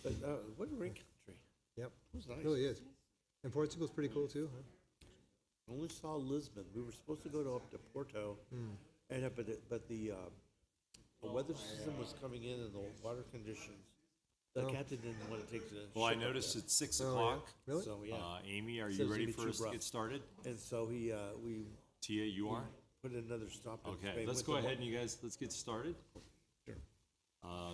But what a great country. Yep. It was nice. It really is. And Portugal's pretty cool too, huh? Only saw Lisbon. We were supposed to go up to Porto, and but the weather system was coming in and the water conditions. The captain didn't want to take the Well, I ship up noticed there. it's 6 Oh, yeah. o'clock. Really? So yeah, Amy, are Says you it'd ready be for too us to rough. get started? and so we Tia, you are? put another stop in Okay, Spain. let's with go the ahead and you guys, let's get started. Sure.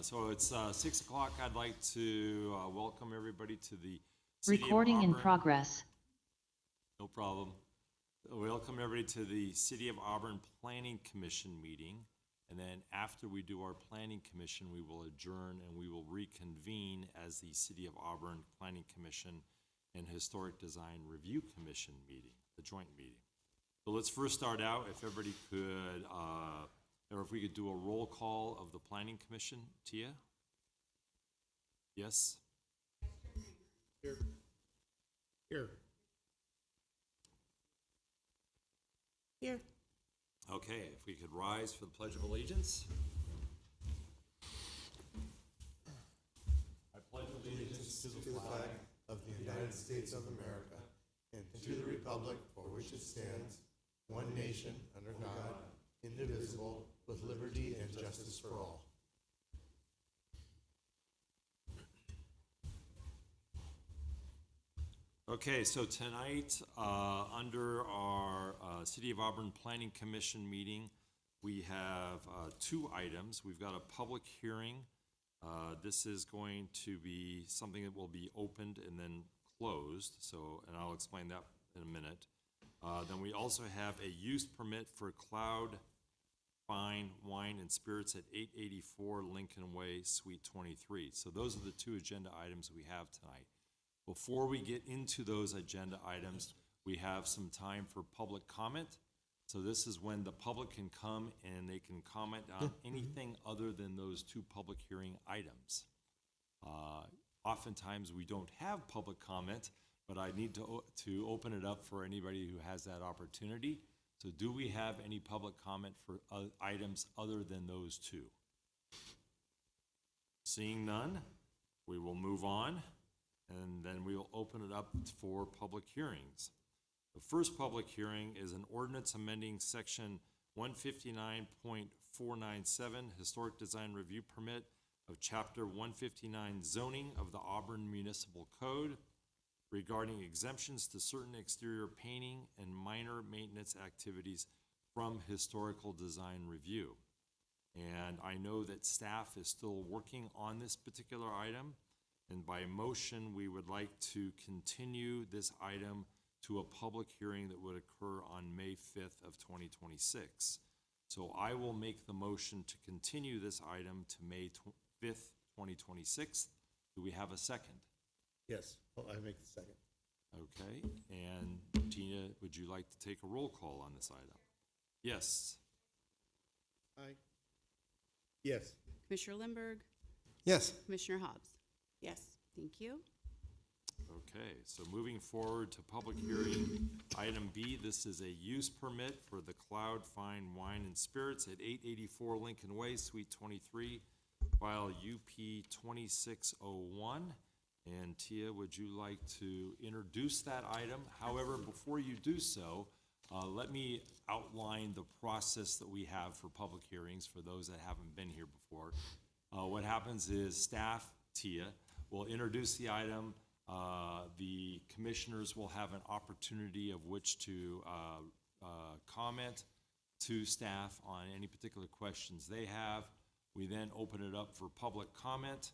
So it's 6 o'clock. I'd like to welcome everybody to the City of Recording in Auburn. progress. No problem. Welcome everybody to the City of Auburn Planning Commission meeting. And then after we do our Planning Commission, we will adjourn and we will reconvene as the City of Auburn Planning Commission and Historic Design Review Commission meeting, the joint meeting. So let's first start out, if everybody could, or if we could do a roll call of the Planning Commission. Tia? Yes? Here. Here. Here. Okay, if we could rise for the Pledge of Allegiance. I pledge allegiance To the flag of the United States of America and to the republic for which it stands, one nation, under God, indivisible, with liberty and justice for all. Okay, so tonight, under our City of Auburn Planning Commission meeting, we have two items. We've got a public hearing. This is going to be something that will be opened and then closed, and I'll explain that in a minute. Then we also have a use permit for Cloud Fine Wine and Spirits at 884 Lincoln Way, Suite 23. So those are the two agenda items we have tonight. Before we get into those agenda items, we have some time for public comment. So this is when the public can come and they can comment on anything other than those two public hearing items. Oftentimes we don't have public comment, but I need to open it up for anybody who has that opportunity. So do we have any public comment for items other than those two? Seeing none, we will move on. And then we'll open it up for public hearings. The first public hearing is an ordinance amending section 159.497 Historic Design Review Permit of Chapter 159 Zoning of the Auburn Municipal Code regarding exemptions to certain exterior painting and minor maintenance activities from historical design review. And I know that staff is still working on this particular item. And by motion, we would like to continue this item to a public hearing that would occur on May 5th of 2026. So I will make the motion to continue this item to May 5th, 2026. Do we have a second? Yes. Oh, I make the second. Okay, and Tina, would you like to take a roll call on this item? Yes. Aye. Yes. Commissioner Lindberg, Yes. Commissioner Hobbs. Yes. Thank you. Okay, so moving forward to public hearing, item B, this is a use permit for the Cloud Fine Wine and Spirits at 884 Lincoln Way, Suite 23, file UP 2601. And Tia, would you like to introduce that item? However, before you do so, let me outline the process that we have for public hearings for those that haven't been here before. What happens is staff, Tia, will introduce the item. The commissioners will have an opportunity of which to comment to staff on any particular questions they have. We then open it up for public comment.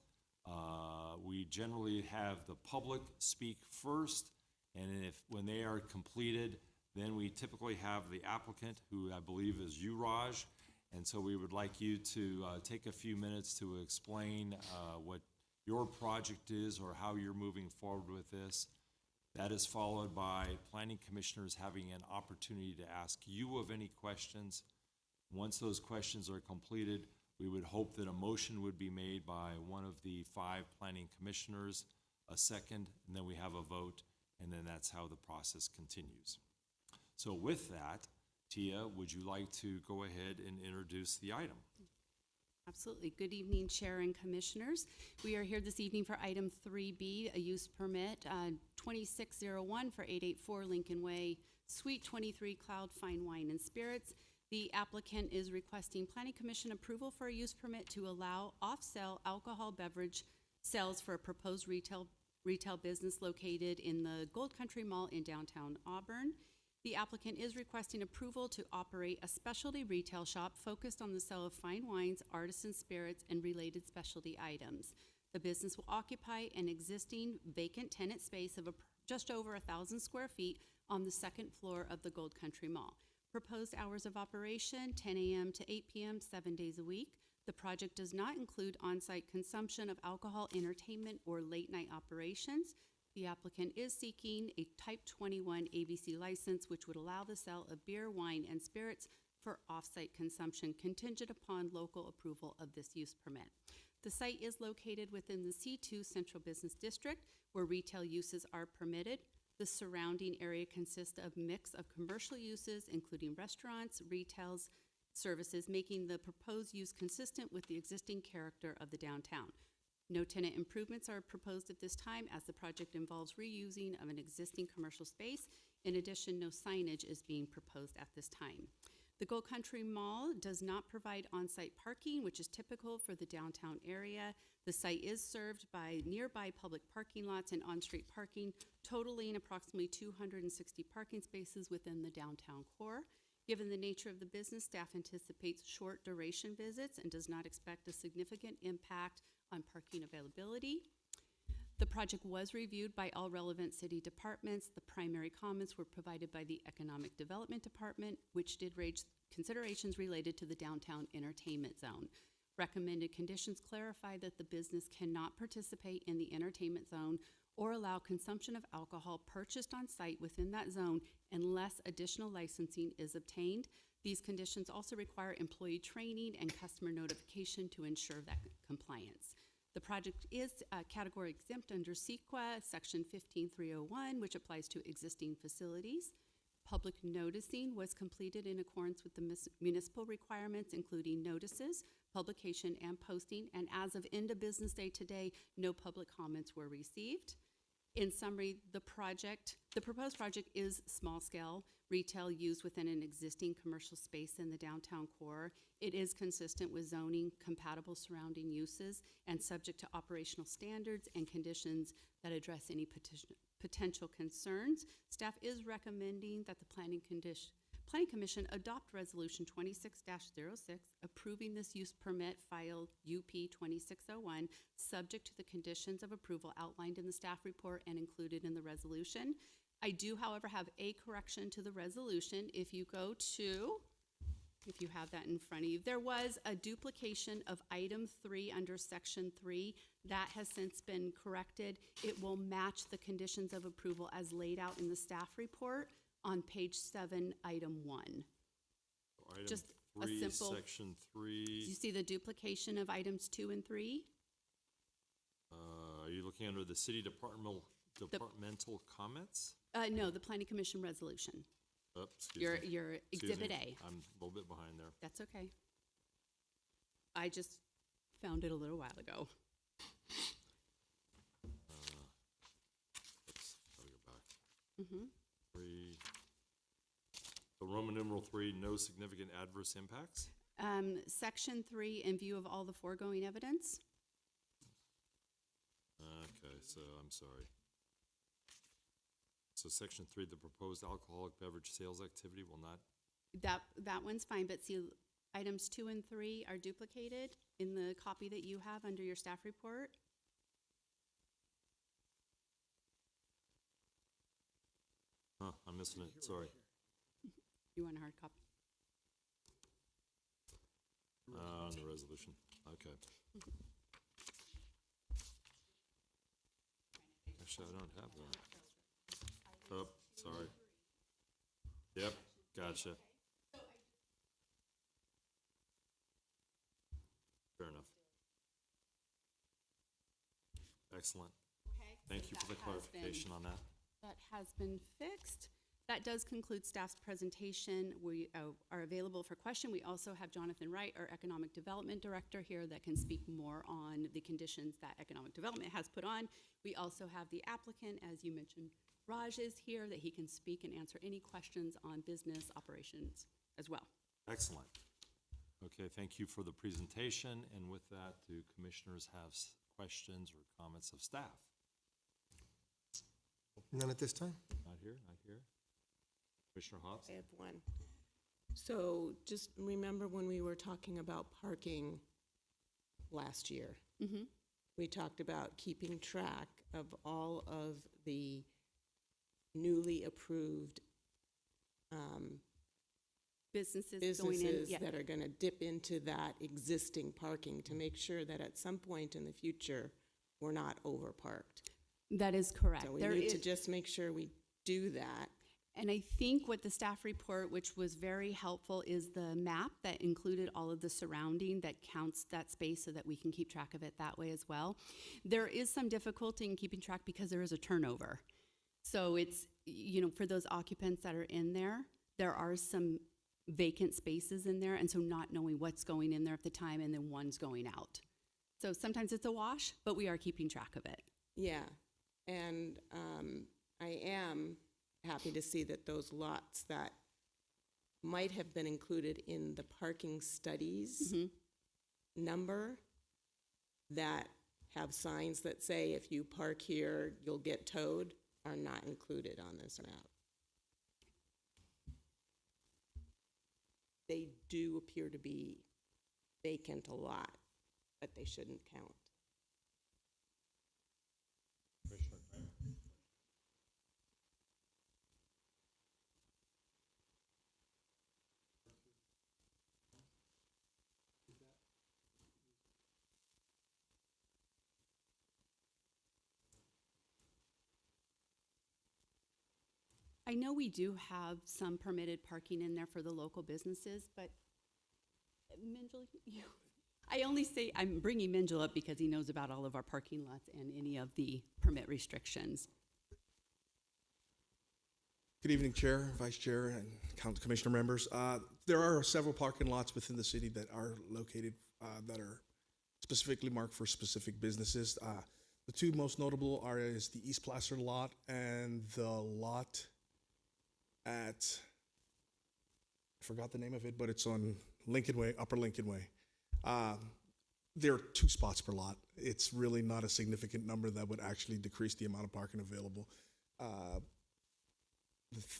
We generally have the public speak first, and when they are completed, then we typically have the applicant, who I believe is you, Raj. And so we would like you to take a few minutes to explain what your project is or how you're moving forward with this. That is followed by planning commissioners having an opportunity to ask you of any questions. Once those questions are completed, we would hope that a motion would be made by one of the 5 planning commissioners, a second, and then we have a vote, and then that's how the process continues. So with that, Tia, would you like to go ahead and introduce the item? Absolutely. Good evening, Chair and Commissioners. We are here this evening for item 3B, a use permit, 2601 for 884 Lincoln Way, Suite 23, Cloud Fine Wine and Spirits. The applicant is requesting Planning Commission approval for a use permit to allow off-sale alcohol beverage sales for a proposed retail business located in the Gold Country Mall in downtown Auburn. The applicant is requesting approval to operate a specialty retail shop focused on the sale of fine wines, artisan spirits, and related specialty items. The business will occupy an existing vacant tenant space of just over 1,000 square feet on the second floor of the Gold Country Mall. Proposed hours of operation, 10 a.m. to 8 p.m., 7 days a week. The project does not include on-site consumption of alcohol, entertainment, or late-night operations. The applicant is seeking a Type 21 ABC license, which would allow the sale of beer, wine, and spirits for off-site consumption contingent upon local approval of this use permit. The site is located within the C2 Central Business District, where retail uses are permitted. The surrounding area consists of mix of commercial uses, including restaurants, retail services, making the proposed use consistent with the existing character of the downtown. No tenant improvements are proposed at this time, as the project involves reusing of an existing commercial space. In addition, no signage is being proposed at this time. The Gold Country Mall does not provide on-site parking, which is typical for the downtown area. The site is served by nearby public parking lots and on-street parking, totaling approximately 260 parking spaces within the downtown core. Given the nature of the business, staff anticipates short duration visits and does not expect a significant impact on parking availability. The project was reviewed by all relevant city departments. The primary comments were provided by the Economic Development Department, which did raise considerations related to the downtown entertainment zone. Recommended conditions clarify that the business cannot participate in the entertainment zone or allow consumption of alcohol purchased on site within that zone unless additional licensing is obtained. These conditions also require employee training and customer notification to ensure that compliance. The project is category exempt under CEQA, Section 15301, which applies to existing facilities. Public noticing was completed in accordance with the municipal requirements, including notices, publication, and posting, and as of end of business day today, no public comments were received. In summary, the proposed project is small scale retail used within an existing commercial space in the downtown core. It is consistent with zoning, compatible surrounding uses, and subject to operational standards and conditions that address any potential concerns. Staff is recommending that the Planning Commission adopt Resolution 26-06, approving this use permit file UP 2601, subject to the conditions of approval outlined in the staff report and included in the resolution. I do, however, have a correction to the resolution. If you have that in front of you, there was a duplication of item 3 under section 3. That has since been corrected. It will match the conditions of approval as laid out in the staff report on page 7, item 1. Item Just a 3, simple- section Do 3, you see the duplication of items 2 and 3? are you looking under the city departmental comments? No, the Planning Commission resolution. Oops, excuse me. Your Excuse Exhibit me. A. I'm a little bit behind there. That's okay. I just found it a little while ago. Oops, gotta go back. 3, so Roman numeral 3, no significant adverse impacts? Section 3, in view of all the foregoing evidence. Okay, so I'm sorry. So section 3, the proposed alcoholic beverage sales activity will not, That one's fine, but see, items 2 and 3 are duplicated in the copy that you have under your staff report. I'm missing it, sorry. You want a hard copy? On the resolution, okay. Actually, I don't have that. Oh, sorry. Yep, gotcha. Fair enough. Excellent. Okay. Thank you for the That has been- clarification on that. That has been fixed. That does conclude staff's presentation. We are available for question. We also have Jonathan Wright, our Economic Development Director here, that can speak more on the conditions that Economic Development has put on. We also have the applicant, as you mentioned, Raj is here, that he can speak and answer any questions on business operations as well. Excellent. Okay, thank you for the presentation, and with that, do commissioners have questions or comments of staff? None at this time? Not here, not here. Commissioner Hobbs? I have one. So just remember when we were talking about parking last year? We talked about keeping track of all of the newly approved Businesses going in, businesses yeah. that are going to dip into that existing parking to make sure that at some point in the future, we're not overparked. That is correct. So we There need to is- just make sure we do that. And I think what the staff report, which was very helpful, is the map that included all of the surrounding that counts that space so that we can keep track of it that way as well. There is some difficulty in keeping track because there is a turnover. So it's, for those occupants that are in there, there are some vacant spaces in there, and so not knowing what's going in there at the time and then one's going out. So sometimes it's a wash, but we are keeping track of it. Yeah, and I am happy to see that those lots that might have been included in the parking studies number that have signs that say if you park here, you'll get towed, are not included on this map. They do appear to be vacant a lot, but they shouldn't count. I know we do have some permitted parking in there for the local businesses, but Minjel, I'm bringing Minjel up because he knows about all of our parking lots and any of the permit restrictions. Good evening, Chair, Vice Chair, and Commissioner members. There are several parking lots within the city that are located, that are specifically marked for specific businesses. The two most notable is the East Placer lot and the lot at, I forgot the name of it, but it's on Lincoln Way, Upper Lincoln Way. There are 2 spots per lot. It's really not a significant number that would actually decrease the amount of parking available.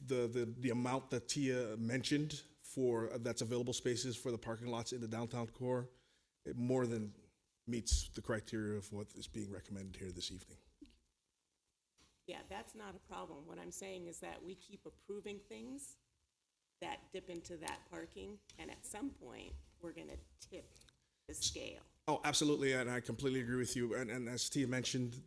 The amount that Tia mentioned for that's available spaces for the parking lots in the downtown core, it more than meets the criteria of what is being recommended here this evening. Yeah, that's not a problem. What I'm saying is that we keep approving things that dip into that parking, and at some point, we're gonna tip the scale. Oh, absolutely, and I completely agree with you. And as Tia mentioned,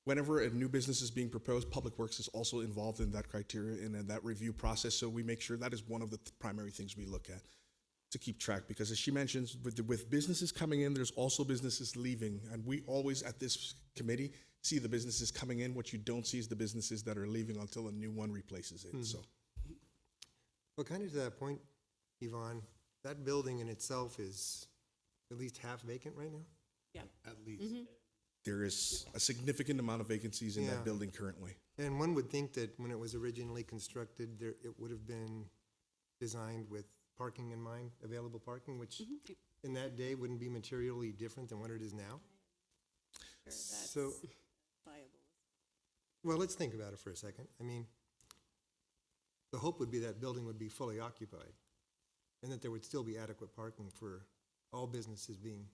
whenever a new business is being proposed, Public Works is also involved in that criteria and in that review process. So we make sure that is one of the primary things we look at to keep track. Because as she mentions, with businesses coming in, there's also businesses leaving. And we always at this committee see the businesses coming in. What you don't see is the businesses that are leaving until a new one replaces it. So Well, kind of to that point, Yvonne, that building in itself is at least half vacant right now? Yeah. At least. there is a significant amount of vacancies in Yeah. that building currently. And one would think that when it was originally constructed, it would have been designed with parking in mind, available parking, which in that day wouldn't be materially different than what it is now. So, well, let's think about it for a second. I mean, the hope would be that building would be fully occupied and that there would still be adequate parking for all businesses being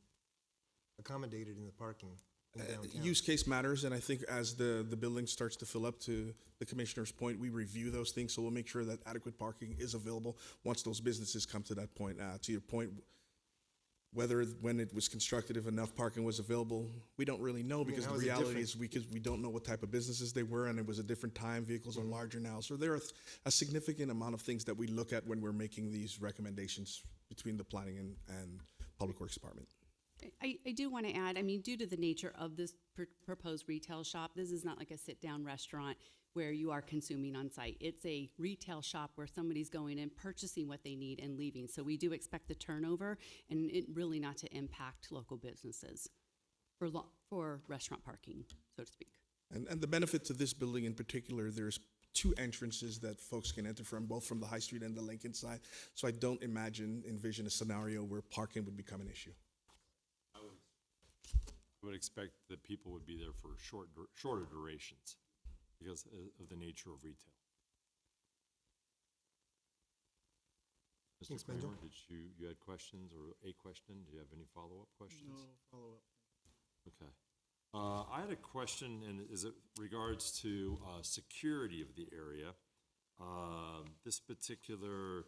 accommodated in the parking in downtown. Use case matters, and I think as the building starts to fill up, to the commissioner's point, we review those things, so we'll make sure that adequate parking is available once those businesses come to that point. To your point, whether when it was constructed, if enough parking was available, we don't really know, because how the is it reality different? is we don't know what type of businesses they were, and it was a different time. Vehicles are larger now, so there are a significant amount of things that we look at when we're making these recommendations between the planning and Public Works Department. I do want to add, I mean, due to the nature of this proposed retail shop, this is not like a sit-down restaurant where you are consuming on site. It's a retail shop where somebody's going in, purchasing what they need and leaving. So we do expect the turnover and it really not to impact local businesses for restaurant parking, so to speak. And the benefit to this building in particular, there's two entrances that folks can enter from, both from the High Street and the Lincoln side. So I don't envision a scenario where parking would become an issue. I would expect that people would be there for shorter durations because of the nature of retail. Mr. Thanks, Benjo. Kramer, did you had questions or a question? Do you have any follow-up questions? No follow-up. Okay. I had a question, and is it regards to security of the area. This particular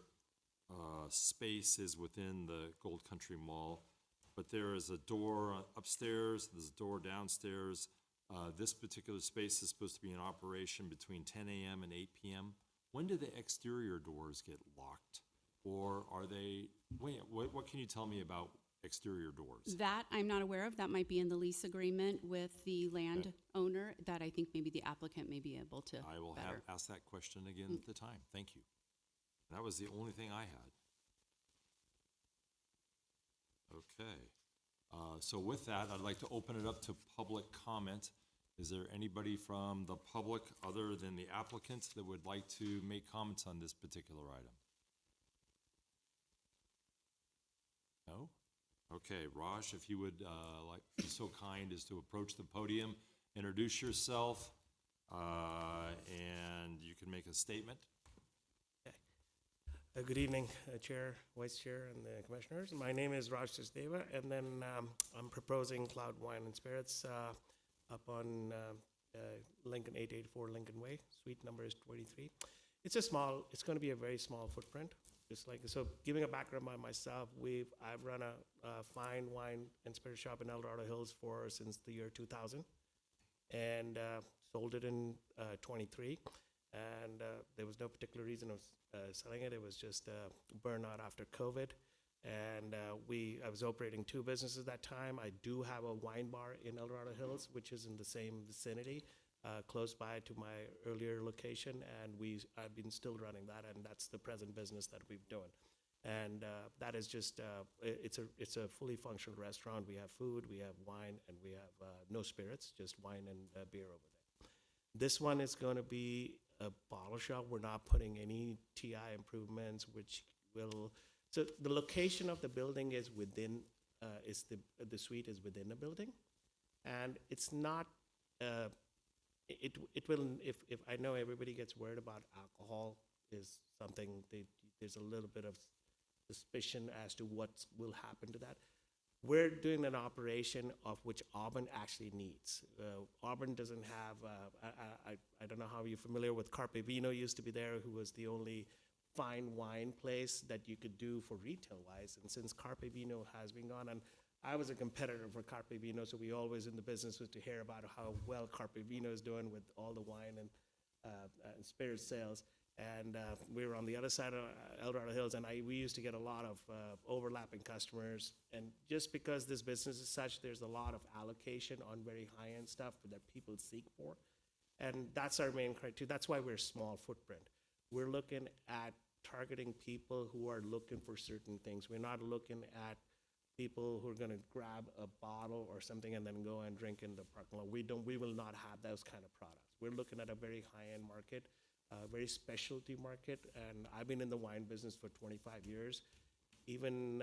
space is within the Gold Country Mall, but there is a door upstairs, there's a door downstairs. This particular space is supposed to be in operation between 10 a.m. and 8 p.m. When do the exterior doors get locked? Or are they, what can you tell me about exterior doors? That I'm not aware of. That might be in the lease agreement with the landowner that I think maybe the applicant may be able to I will better. ask that question again at the time. Thank you. That was the only thing I had. Okay. So with that, I'd like to open it up to public comment. Is there anybody from the public other than the applicant that would like to make comments on this particular item? No? Okay, Raj, if you would be so kind as to approach the podium, introduce yourself, and you can make a statement. Good evening, Chair, Vice Chair, and the Commissioners. My name is Raj Sachdeva, and then I'm proposing Cloud Wine and Spirits up on Lincoln 884 Lincoln Way. Suite number is 23. It's going to be a very small footprint. Just like, so giving a background by myself, I've run a fine wine and spirit shop in El Dorado Hills since the year 2000, and sold it in 23. And there was no particular reason of selling it. It was just a burnout after COVID. And I was operating two businesses at that time. I do have a wine bar in El Dorado Hills, which is in the same vicinity, close by to my earlier location, and I've been still running that, and that's the present business that we're doing. And that is just it's a fully functional restaurant. We have food, we have wine, and we have no spirits, just wine and beer over there. This one is going to be a bottle shop. We're not putting any TI improvements, which will. So the location of the building is within. The suite is within a building, and it's not. It will, if I know everybody gets worried about alcohol is something, there's a little bit of suspicion as to what will happen to that. We're doing an operation of which Auburn actually needs. Auburn doesn't have, I don't know how you're familiar with Carpe Vino used to be there, who was the only fine wine place that you could do for retail-wise. And since Carpe Vino has been gone, and I was a competitor for Carpe Vino, so we always in the business was to hear about how well Carpe Vino is doing with all the wine and spirit sales. And we were on the other side of El Dorado Hills, and we used to get a lot of overlapping customers. And just because this business is such, there's a lot of allocation on very high-end stuff that people seek for. And that's our main criteria. That's why we're small footprint. We're looking at targeting people who are looking for certain things. We're not looking at people who are going to grab a bottle or something and then go and drink in the parking lot. We will not have those kind of products. We're looking at a very high-end market, very specialty market, and I've been in the wine business for 25 years. Even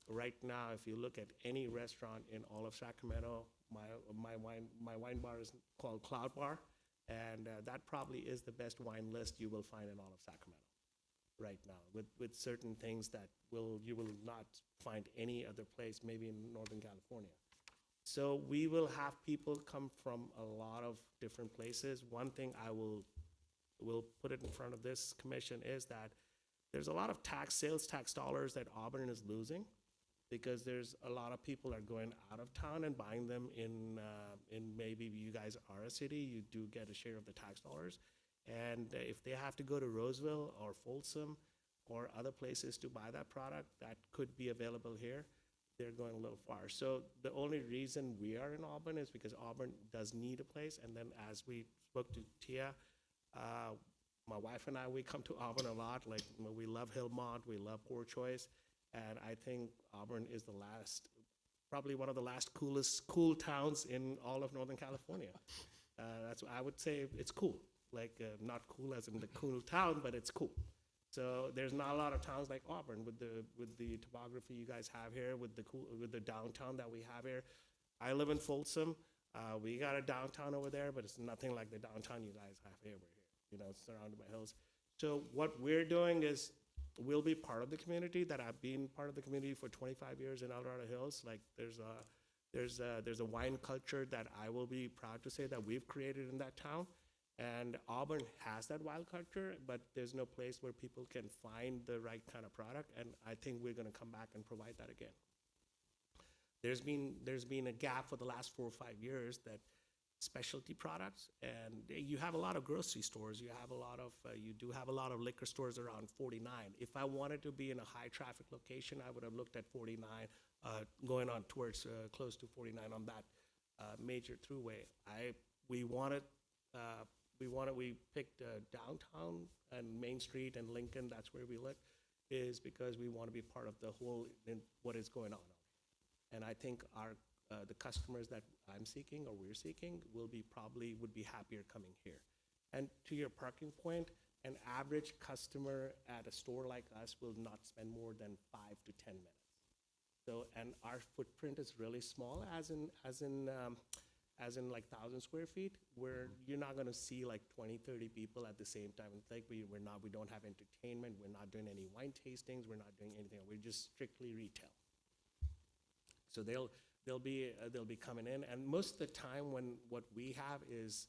right now, if you look at any restaurant in all of Sacramento, my wine bar is called Cloud Bar, and that probably is the best wine list you will find in all of Sacramento right now, with certain things that you will not find any other place, maybe in Northern California. So we will have people come from a lot of different places. One thing I will put it in front of this commission is that there's a lot of sales tax dollars that Auburn is losing, because there's a lot of people are going out of town and buying them in maybe you guys are a city, you do get a share of the tax dollars. And if they have to go to Roseville or Folsom or other places to buy that product, that could be available here. they're going a little far. So the only reason we are in Auburn is because Auburn does need a place. And then as we spoke to Tia, my wife and I, we come to Auburn a lot. Like, we love Hillmont, we love Port Choice, and I think Auburn is the last, probably one of the last cool towns in all of Northern California. That's I would say it's cool. Like, not cool as in the cool town, but it's cool. So there's not a lot of towns like Auburn with the topography you guys have here, with the downtown that we have here. I live in Folsom. We got a downtown over there, but it's nothing like the downtown you guys have here. You know, it's surrounded by hills. So what we're doing is we'll be part of the community that I've been part of the community for 25 years in El Dorado Hills. Like, there's a wine culture that I will be proud to say that we've created in that town. And Auburn has that wine culture, but there's no place where people can find the right kind of product. And I think we're going to come back and provide that again. There's been a gap for the last 4 or 5 years that specialty products, and you have a lot of grocery stores. You do have a lot of liquor stores around 49. If I wanted to be in a high traffic location, I would have looked at 49, going on towards close to 49 on that major throughway. We picked downtown and Main Street and Lincoln. That's where we live, is because we want to be part of the whole in what is going on. And I think the customers that I'm seeking or we're seeking would be happier coming here. And to your parking point, an average customer at a store like us will not spend more than 5 to 10 minutes. So, and our footprint is really small, as in like 1,000 square feet, where you're not gonna see like 20, 30 people at the same time. It's like we don't have entertainment, we're not doing any wine tastings, we're not doing anything, we're just strictly retail. So they'll be coming in, and most of the time when what we have is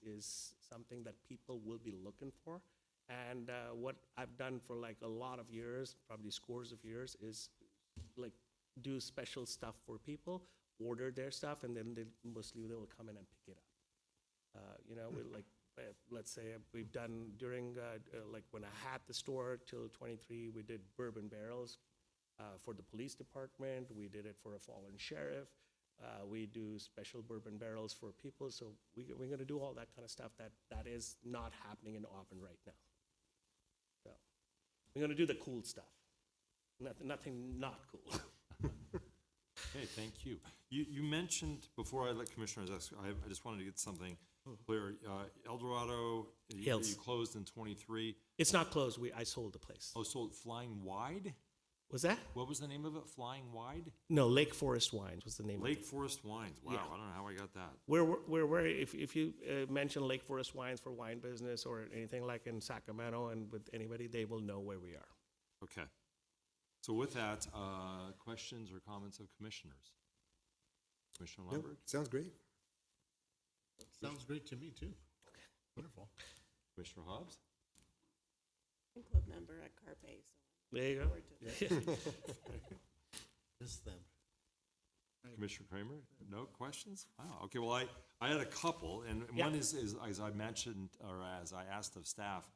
something that people will be looking for. And what I've done for like a lot of years, probably scores of years, is like do special stuff for people, order their stuff, and then they will come in and pick it up. You know, let's say we've done during, like when I had the store till 23, we did bourbon barrels for the police department. We did it for a fallen sheriff. We do special bourbon barrels for people. So we're gonna do all that kind of stuff that is not happening in Auburn right now. So we're gonna do the cool stuff. Nothing not cool. Okay, thank you. You mentioned, before I let commissioners ask, I just wanted to get something clear. El Dorado, you Hills. closed in 23. It's not closed. I sold the place. Oh, so Flying Wide? Was that? What was the name of it? Flying Wide? No, Lake Forest Wines was the name Lake of it. Forest Wines. Wow, Yeah. I don't know how I got that. If you mention Lake Forest Wines for wine business or anything like in Sacramento and with anybody, they will know where we are. Okay. So with that, questions or comments of commissioners? Commissioner Nope, Lundberg? sounds great. Sounds great to me, too. Wonderful. Commissioner Hobbs? I'm club member at Carpe, so There you I go. look forward to this. Just them. Commissioner Kramer? No questions? Wow, okay, well, I had a couple, and Yeah. one is, as I mentioned, or as I asked of staff,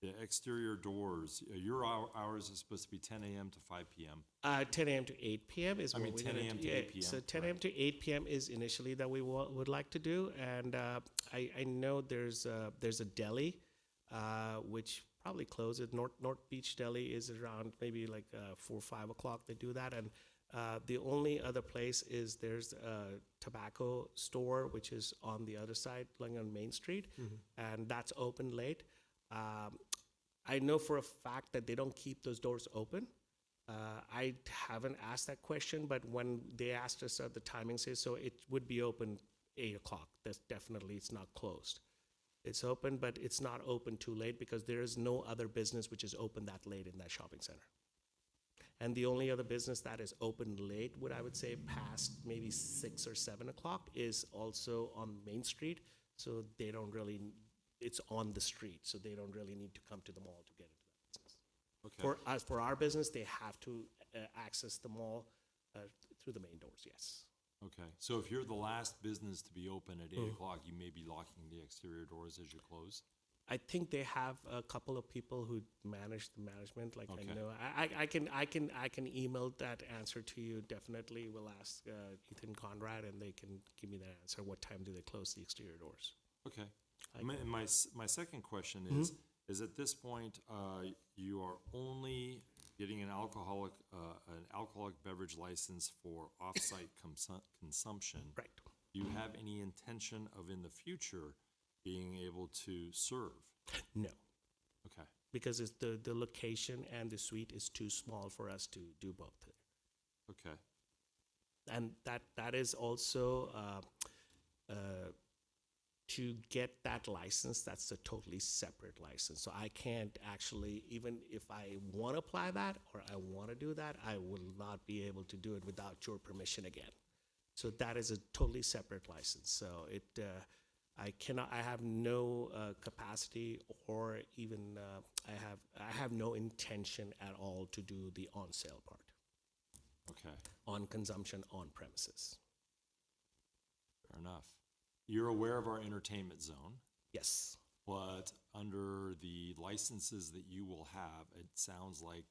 the exterior doors, your hours is supposed to be 10 a.m. to 5 p.m. 10 a.m. to 8 p.m. is I what mean, we're 10 gonna a.m. do. to Yeah, 8 p.m., So 10 right. a.m. to 8 p.m. is initially that we would like to do, and I know there's a deli, which probably closes. North Beach Deli is around maybe like 4 or 5 o'clock. They do that, and the only other place is there's a tobacco store, which is on the other side, like on Main Street, and that's open late. I know for a fact that they don't keep those doors open. I haven't asked that question, but when they asked us the timing says, so it would be open 8 o'clock. That's definitely, it's not closed. It's open, but it's not open too late because there is no other business which is open that late in that shopping center. And the only other business that is open late, what I would say past maybe 6 or 7 o'clock, is also on Main Street. So they don't really, it's on the street, so they don't really need to come to the mall to get into that business. Okay. For our business, they have to access the mall through the main doors, yes. Okay, so if you're the last business to be open at 8 o'clock, you may be locking the exterior doors as you close? I think they have a couple of people who manage the management. Like Okay. I know, I can email that answer to you. Definitely, we'll ask Ethan Conrad, and they can give me that answer. What time do they close the exterior doors? Okay. I My second question is at this point, you are only getting an alcoholic beverage license for off-site consumption. Right. Do you have any intention of in the future being able to serve? No, Okay, because it's the location and the suite is too small for us to do both. okay, And that is also to get that license, that's a totally separate license. So I can't actually, even if I want to apply that or I want to do that, I will not be able to do it without your permission again. So that is a totally separate license. So I cannot, I have no capacity or even, I have no intention at all to do the on-sale part, okay, on consumption on premises. fair enough. You're aware of our entertainment zone, Yes. but under the licenses that you will have, it sounds like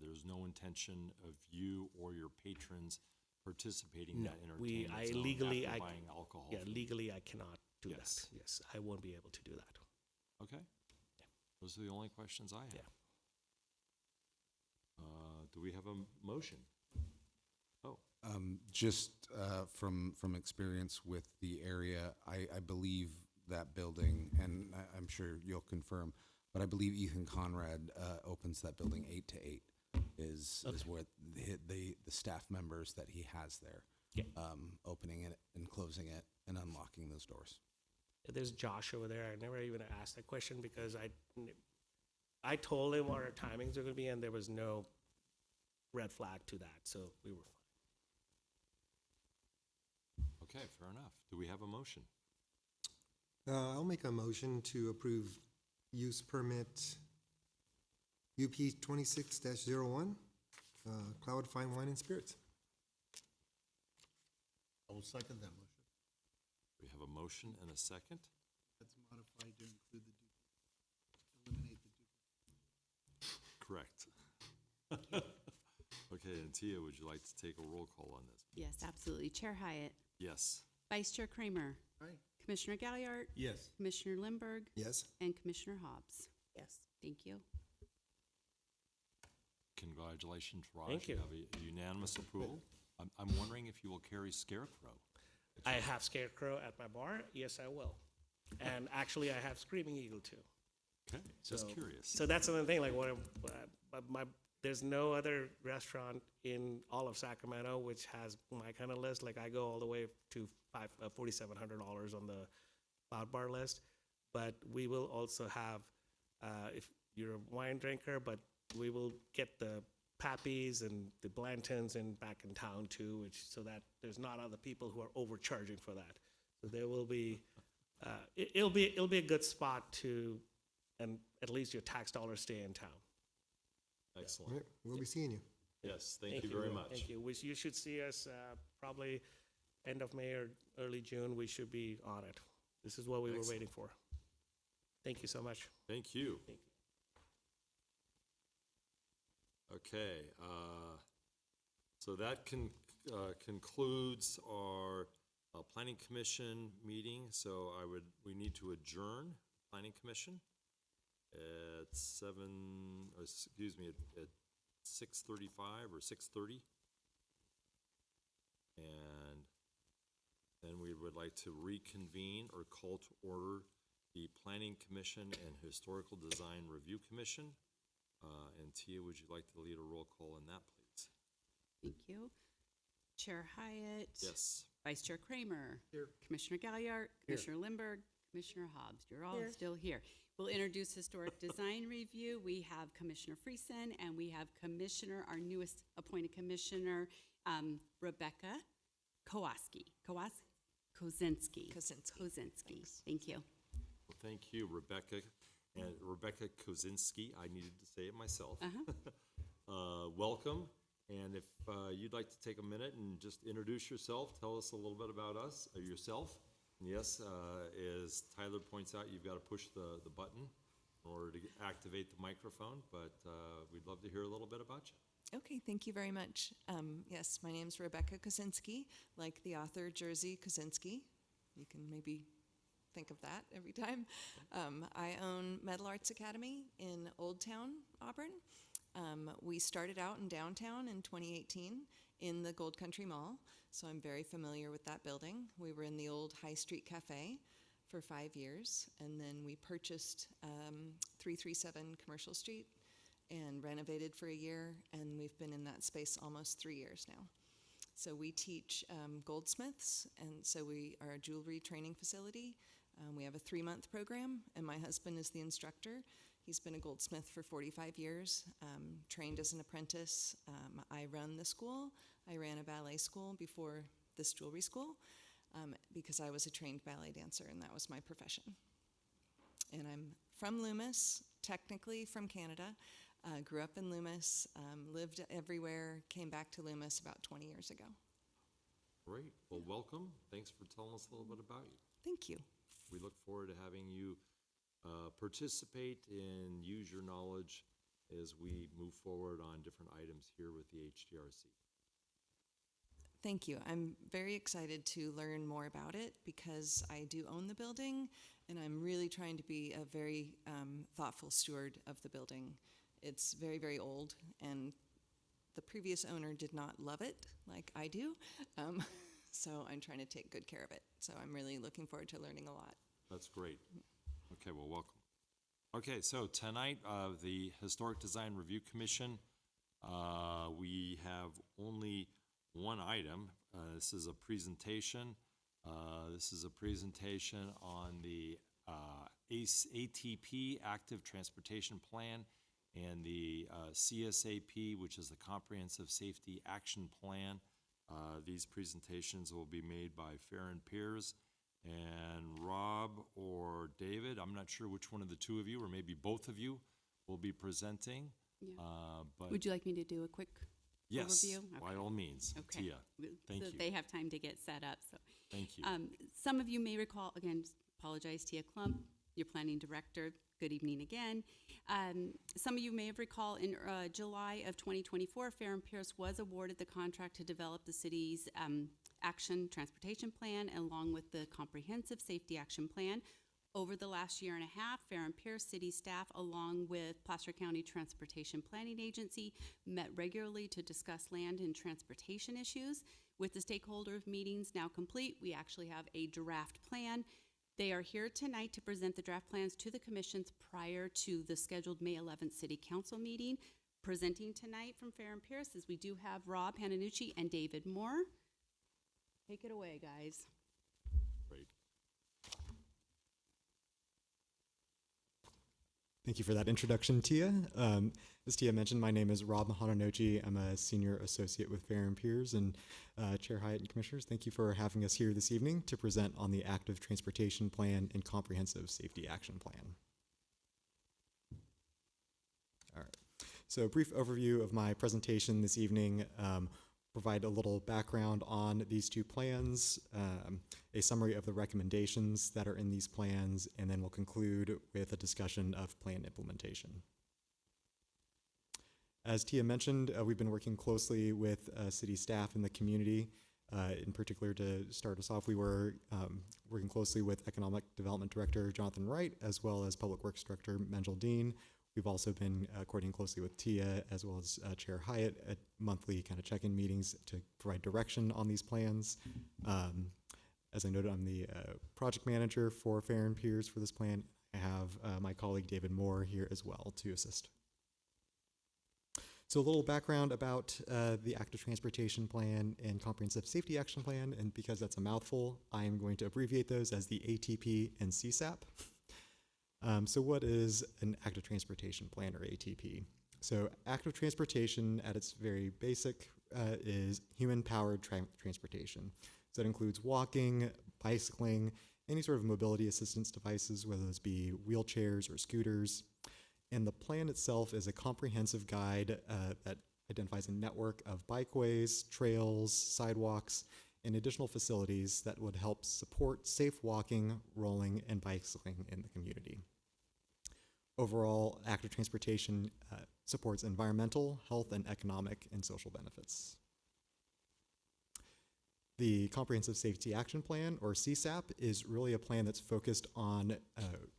there's no intention of you or your patrons participating in No, that entertainment I zone legally, after I, buying alcohol. yeah, legally I cannot do Yes. that. Yes, I won't be able to do that. Okay. Those are the only questions I have. Yeah. Do we have a motion? Oh, Just from experience with the area, I believe that building, and I'm sure you'll confirm, but I believe Ethan Conrad opens that building 8 to 8 is what the staff members that he has there, Yeah. opening it and closing it and unlocking those doors. There's Josh over there. I never even asked that question because I told him what our timings are going to be, and there was no red flag to that, so we were fine. okay, fair enough. Do we have a motion? I'll make a motion to approve use permit UP 26-01, Cloud Fine Wine and Spirits. I will second that motion. We have a motion and a second. That's modified to include eliminate the Correct. Okay, and Tia, would you like to take a roll call on this? Yes, absolutely. Chair Hyatt, Yes. Vice Chair Kramer, Aye. Commissioner Galliard, Yes. Commissioner Lindberg, Yes. and Commissioner Hobbs. Yes. Thank you. Congratulations, Raj. Thank you. have a unanimous approval. I'm wondering if you will carry Scarecrow. I have Scarecrow at my bar. Yes, I will. And actually, I have Screaming Eagle too. Okay, just So- curious. So that's another thing. Like, there's no other restaurant in all of Sacramento which has my kind of list. Like, I go all the way to $4,700 on the Cloud Bar list. But we will also have, if you're a wine drinker, but we will get the Pappies and the Blantons back in town too, so that there's not other people who are overcharging for that. So there will be, it'll be a good spot to, and at least your tax dollars stay in town. All Excellent. right, we'll be seeing you. Yes, thank you very much. Thank you. You should see us probably end of May or early June. We should be on it. This is what we were Excellent. waiting for. Thank you so much. Thank you. Thank you. Okay, so that concludes our planning commission meeting. So we need to adjourn planning commission at 6:35 or 6:30. And then we would like to reconvene or call to order the planning commission and historical design review commission. And Tia, would you like to lead a roll call on that, please? Thank you. Chair Hyatt. Yes. Vice Chair Kramer. Commissioner Galliard, Commissioner Lindberg, Commissioner Hobbs. You're all still here. We'll introduce Historic Design Review. We have Commissioner Friesen, and we have Commissioner, our newest appointed Commissioner, Rebecca Kozinski. Thank you. Well, thank you, Rebecca. And Rebecca Kozinski, I needed to say it myself. Welcome. And if you'd like to take a minute and just introduce yourself, tell us a little bit about yourself. Yes, as Tyler points out, you've got to push the button in order to activate the microphone, but we'd love to hear a little bit about you. Okay, thank you very much. Yes, my name's Rebecca Kosinski, like the author Jerzy Kosinski. You can maybe think of that every time. I own Metal Arts Academy in Old Town, Auburn. We started out in downtown in 2018 in the Gold Country Mall, so I'm very familiar with that building. We were in the old High Street Cafe for 5 years, and then we purchased 337 Commercial Street and renovated for a year, and we've been in that space almost 3 years now. So we teach goldsmiths, and so we are a jewelry training facility. We have a 3-month program, and my husband is the instructor. He's been a goldsmith for 45 years, trained as an apprentice. I run the school. I ran a ballet school before this jewelry school because I was a trained ballet dancer, and that was my profession. And I'm from Loomis, technically from Canada. Grew up in Loomis, lived everywhere, came back to Loomis about 20 years ago. Great. Well, welcome. Thanks for telling us a little bit about you. Thank you. We look forward to having you participate and use your knowledge as we move forward on different items here with the HDRC. Thank you. I'm very excited to learn more about it because I do own the building, and I'm really trying to be a very thoughtful steward of the building. It's very, very old, and the previous owner did not love it like I do, so I'm trying to take good care of it. So I'm really looking forward to learning a lot. That's great. Okay, well, welcome. Okay, so tonight, the Historic Design Review Commission, we have only one item. This is a presentation. This is a presentation on the ATP, Active Transportation Plan, and the CSAP, which is the Comprehensive Safety Action Plan. These presentations will be made by Farron Piers and Rob or David. I'm not sure which one of the two of you, or maybe both of you, will be presenting. Yeah. But Would you like me to do a quick yes, overview? by all means. Okay. Tia, thank So you. they have time to get set up, so. Thank you. Some of you may recall, again, apologize, Tia Klump, your planning director. Good evening again. Some of you may have recalled in July of 2024, Farron Pierce was awarded the contract to develop the city's action transportation plan along with the comprehensive safety action plan. Over the last year and a half, Farron Pierce city staff along with Placer County Transportation Planning Agency met regularly to discuss land and transportation issues. With the stakeholder meetings now complete, we actually have a draft plan. They are here tonight to present the draft plans to the commissions prior to the scheduled May 11th City Council meeting. Presenting tonight from Farron Pierce is we do have Rob Pananucci and David Moore. Take it away, guys. Great. Thank you for that introduction, Tia. As Tia mentioned, my name is Rob Hananochi. I'm a senior associate with Farron Piers, and Chair Hyatt and Commissioners, thank you for having us here this evening to present on the Active Transportation Plan and Comprehensive Safety Action Plan. All right, so a brief overview of my presentation this evening. Provide a little background on these two plans, a summary of the recommendations that are in these plans, and then we'll conclude with a discussion of plan implementation. As Tia mentioned, we've been working closely with city staff and the community. In particular, to start us off, we were working closely with Economic Development Director Jonathan Wright, as well as Public Works Director Menjel Dean. We've also been coordinating closely with Tia, as well as Chair Hyatt, at monthly kind of check-in meetings to provide direction on these plans. As I noted, I'm the project manager for Farron Piers for this plan. I have my colleague David Moore here as well to assist. So a little background about the Active Transportation Plan and Comprehensive Safety Action Plan, and because that's a mouthful, I am going to abbreviate those as the ATP and CSAP. So what is an Active Transportation Plan, or ATP? So active transportation at its very basic is human-powered transportation. So that includes walking, bicycling, any sort of mobility assistance devices, whether those be wheelchairs or scooters. And the plan itself is a comprehensive guide that identifies a network of bikeways, trails, sidewalks, and additional facilities that would help support safe walking, rolling, and bicycling in the community. Overall, active transportation supports environmental, health, and economic and social benefits. The Comprehensive Safety Action Plan, or CSAP, is really a plan that's focused on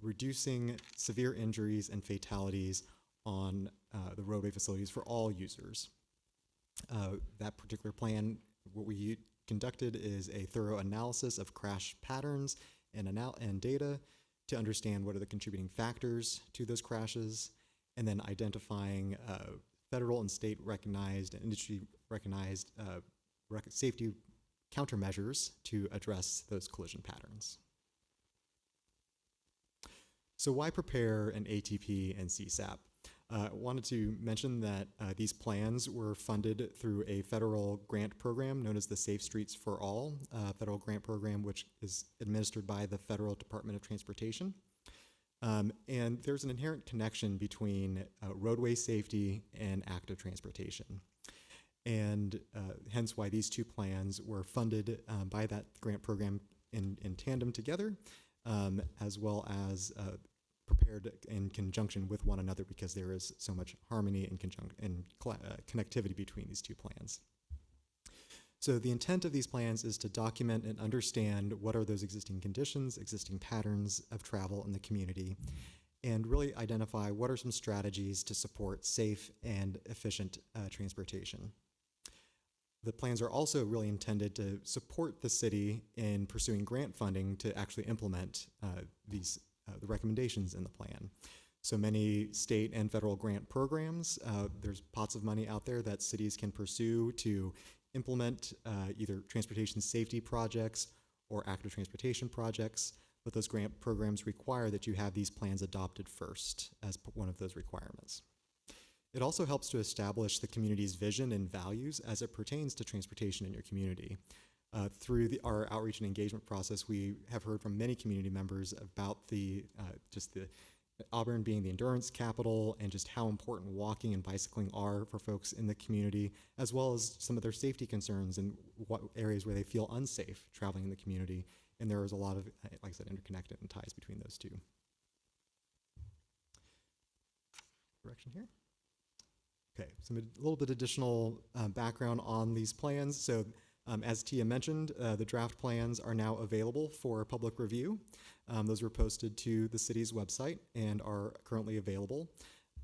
reducing severe injuries and fatalities on the roadway facilities for all users. That particular plan, what we conducted is a thorough analysis of crash patterns and data to understand what are the contributing factors to those crashes, and then identifying federal and state recognized and industry recognized safety countermeasures to address those collision patterns. So why prepare an ATP and CSAP? I wanted to mention that these plans were funded through a federal grant program known as the Safe Streets for All federal grant program, which is administered by the Federal Department of Transportation. And there's an inherent connection between roadway safety and active transportation. And hence why these two plans were funded by that grant program in tandem together, as well as prepared in conjunction with one another, because there is so much harmony and connectivity between these two plans. So the intent of these plans is to document and understand what are those existing conditions, existing patterns of travel in the community, and really identify what are some strategies to support safe and efficient transportation. The plans are also really intended to support the city in pursuing grant funding to actually implement the recommendations in the plan. So many state and federal grant programs, there's pots of money out there that cities can pursue to implement either transportation safety projects or active transportation projects, but those grant programs require that you have these plans adopted first as one of those requirements. It also helps to establish the community's vision and values as it pertains to transportation in your community. Through our outreach and engagement process, we have heard from many community members about just the Auburn being the endurance capital and just how important walking and bicycling are for folks in the community, as well as some of their safety concerns and what areas where they feel unsafe traveling in the community. And there is a lot of, like I said, interconnected and ties between those two. Direction here. Okay, a little bit additional background on these plans. So as Tia mentioned, the draft plans are now available for public review. Those were posted to the city's website and are currently available.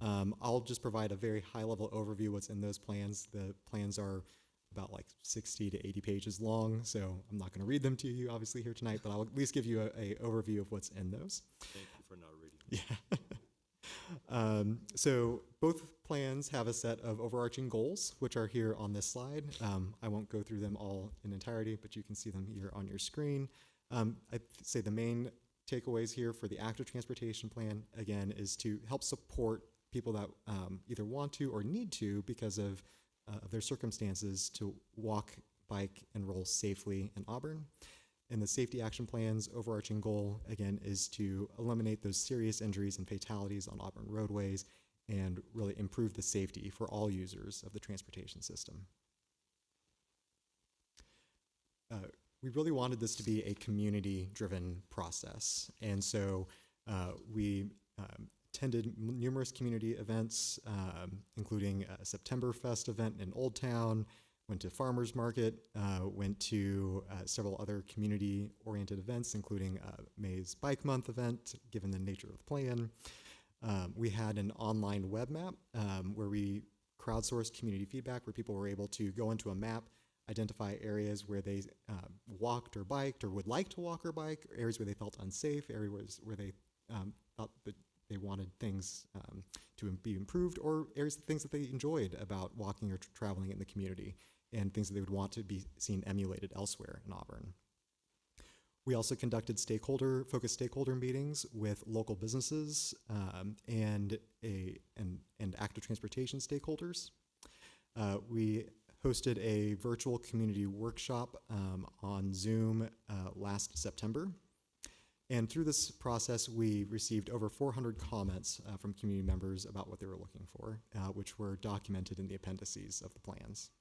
I'll just provide a very high-level overview of what's in those plans. The plans are about like 60 to 80 pages long, so I'm not going to read them to you, obviously, here tonight, but I'll at least give you an overview of what's in those. Thank you for not reading. Yeah. So both plans have a set of overarching goals, which are here on this slide. I won't go through them all in entirety, but you can see them here on your screen. I'd say the main takeaways here for the active transportation plan, again, is to help support people that either want to or need to, because of their circumstances, to walk, bike, and roll safely in Auburn. And the safety action plan's overarching goal, again, is to eliminate those serious injuries and fatalities on Auburn roadways and really improve the safety for all users of the transportation system. We really wanted this to be a community-driven process. And so we attended numerous community events, including a September Fest event in Old Town, went to Farmers Market, went to several other community-oriented events, including May's Bike Month event, given the nature of the plan. We had an online web map where we crowdsourced community feedback, where people were able to go into a map, identify areas where they walked or biked or would like to walk or bike, areas where they felt unsafe, areas where they thought that they wanted things to be improved, or things that they enjoyed about walking or traveling in the community, and things that they would want to be seen emulated elsewhere in Auburn. We also conducted focused stakeholder meetings with local businesses and active transportation stakeholders. We hosted a virtual community workshop on Zoom last September. And through this process, we received over 400 comments from community members about what they were looking for, which were documented in the appendices of the plans.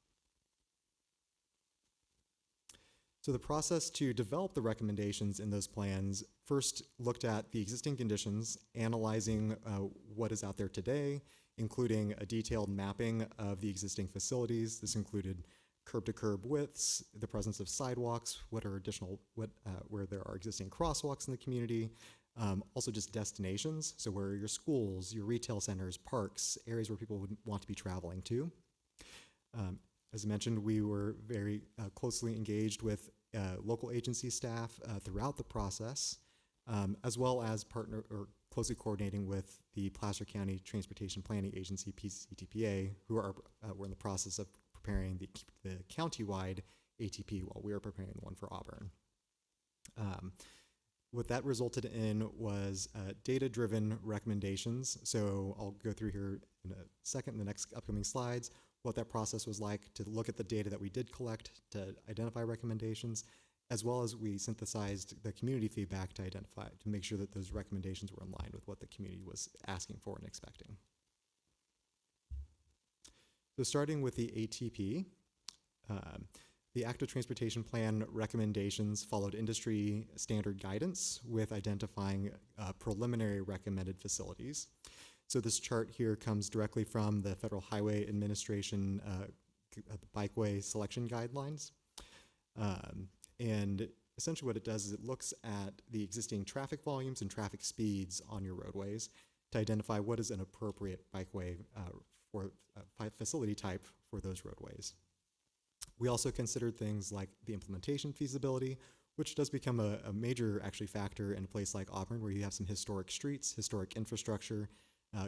So the process to develop the recommendations in those plans first looked at the existing conditions, analyzing what is out there today, including a detailed mapping of the existing facilities. This included curb-to-curb widths, the presence of sidewalks, where there are existing crosswalks in the community, also just destinations, so where are your schools, your retail centers, parks, areas where people would want to be traveling to. As mentioned, we were very closely engaged with local agency staff throughout the process, as well as closely coordinating with the Placer County Transportation Planning Agency, PCTPA, who were in the process of preparing the county-wide ATP while we were preparing the one for Auburn. What that resulted in was data-driven recommendations. So I'll go through here in a second in the next upcoming slides what that process was like to look at the data that we did collect to identify recommendations, as well as we synthesized the community feedback to make sure that those recommendations were in line with what the community was asking for and expecting. So starting with the ATP, the Active Transportation Plan recommendations followed industry standard guidance with identifying preliminary recommended facilities. So this chart here comes directly from the Federal Highway Administration bikeway selection guidelines. And essentially what it does is it looks at the existing traffic volumes and traffic speeds on your roadways to identify what is an appropriate bikeway for facility type for those roadways. We also considered things like the implementation feasibility, which does become a major actually factor in a place like Auburn, where you have some historic streets, historic infrastructure,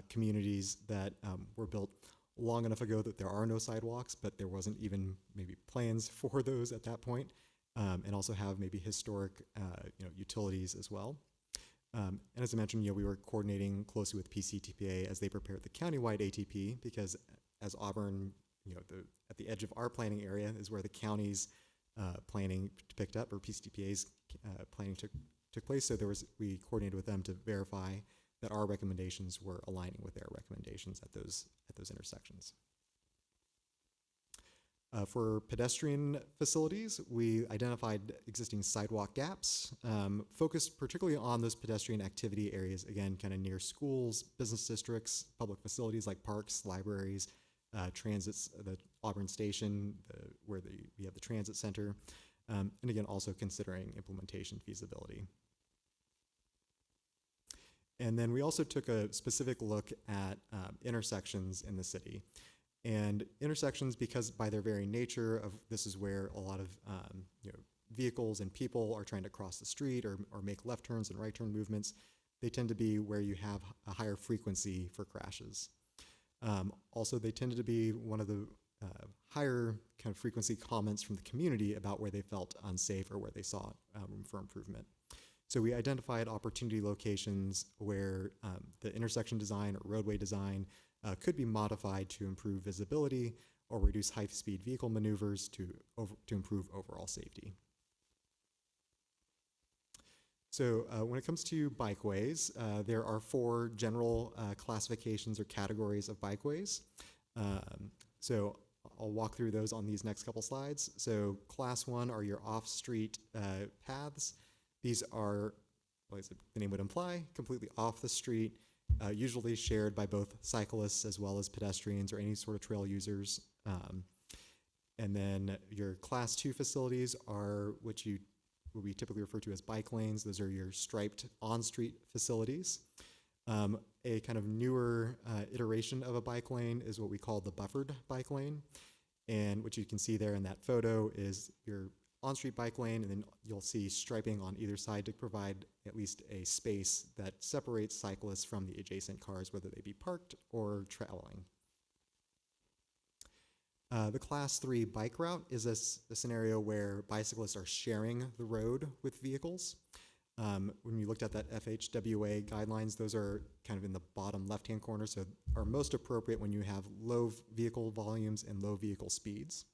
communities that were built long enough ago that there are no sidewalks, but there wasn't even maybe plans for those at that point, and also have maybe historic utilities as well. And as I mentioned, we were coordinating closely with PCTPA as they prepared the countywide ATP, because as Auburn, at the edge of our planning area is where the county's planning picked up, or PCTPA's planning took place. So we coordinated with them to verify that our recommendations were aligning with their recommendations at those intersections. For pedestrian facilities, we identified existing sidewalk gaps, focused particularly on those pedestrian activity areas, again, kind of near schools, business districts, public facilities like parks, libraries, transits, the Auburn Station, where we have the transit center, and again, also considering implementation feasibility. And then we also took a specific look at intersections in the city. And intersections, because by their very nature of this is where a lot of vehicles and people are trying to cross the street or make left turns and right turn movements, they tend to be where you have a higher frequency for crashes. Also, they tended to be one of the higher kind of frequency comments from the community about where they felt unsafe or where they saw room for improvement. So we identified opportunity locations where the intersection design or roadway design could be modified to improve visibility or reduce high-speed vehicle maneuvers to improve overall safety. So when it comes to bikeways, there are 4 general classifications or categories of bikeways. So I'll walk through those on these next couple slides. So class 1 are your off-street paths. These are, as the name would imply, completely off the street, usually shared by both cyclists as well as pedestrians or any sort of trail users. And then your class 2 facilities are what we typically refer to as bike lanes. Those are your striped on-street facilities. A kind of newer iteration of a bike lane is what we call the buffered bike lane. And what you can see there in that photo is your on-street bike lane, and then you'll see striping on either side to provide at least a space that separates cyclists from the adjacent cars, whether they be parked or traveling. The class 3 bike route is a scenario where bicyclists are sharing the road with vehicles. When you looked at that FHWA guidelines, those are kind of in the bottom left-hand corner, so are most appropriate when you have low vehicle volumes and low vehicle speeds.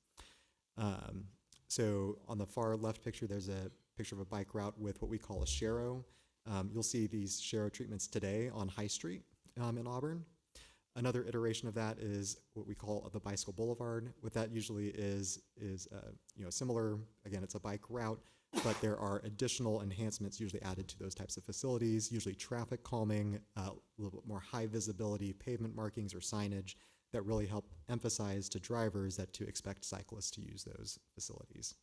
So on the far left picture, there's a picture of a bike route with what we call a Sharrow. You'll see these Sharrow treatments today on High Street in Auburn. Another iteration of that is what we call the bicycle boulevard. What that usually is similar. Again, it's a bike route, but there are additional enhancements usually added to those types of facilities. Usually traffic calming, a little bit more high visibility pavement markings or signage that really help emphasize to drivers that to expect cyclists to use those facilities.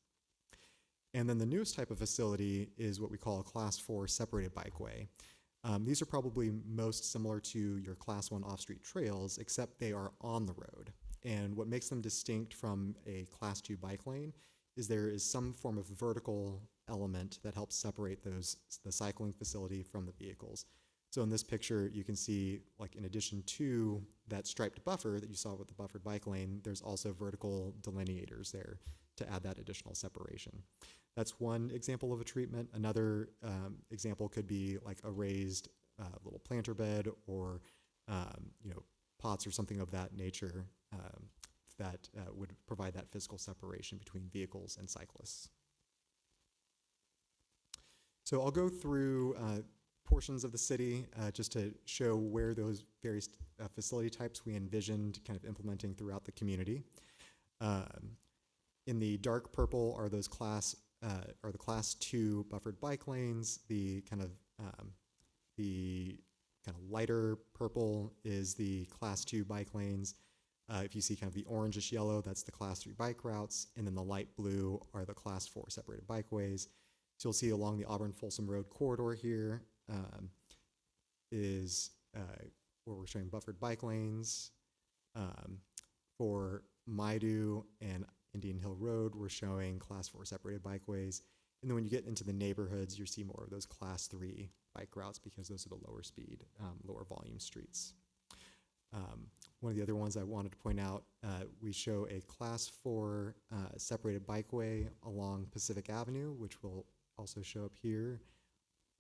And then the newest type of facility is what we call a Class 4 separated bikeway. These are probably most similar to your Class 1 off-street trails, except they are on the road. And what makes them distinct from a Class 2 bike lane is there is some form of vertical element that helps separate the cycling facility from the vehicles. So in this picture, you can see, like, in addition to that striped buffer that you saw with the buffered bike lane, there's also vertical delineators there to add that additional separation. That's one example of a treatment. Another example could be like a raised little planter bed or pots or something of that nature that would provide that physical separation between vehicles and cyclists. So I'll go through portions of the city just to show where those various facility types we envisioned kind of implementing throughout the community. In the dark purple are those the Class 2 buffered bike lanes. The kind of lighter purple is the Class 2 bike lanes. If you see kind of the orangish yellow, that's the Class 3 bike routes, and then the light blue are the Class 4 separated bikeways. So you'll see along the Auburn-Folsom Road corridor here is where we're showing buffered bike lanes. For Maidu and Indian Hill Road, we're showing Class 4 separated bikeways. And then when you get into the neighborhoods, you see more of those Class 3 bike routes because those are the lower speed, lower volume streets. One of the other ones I wanted to point out, we show a Class 4 separated bikeway along Pacific Avenue, which will also show up here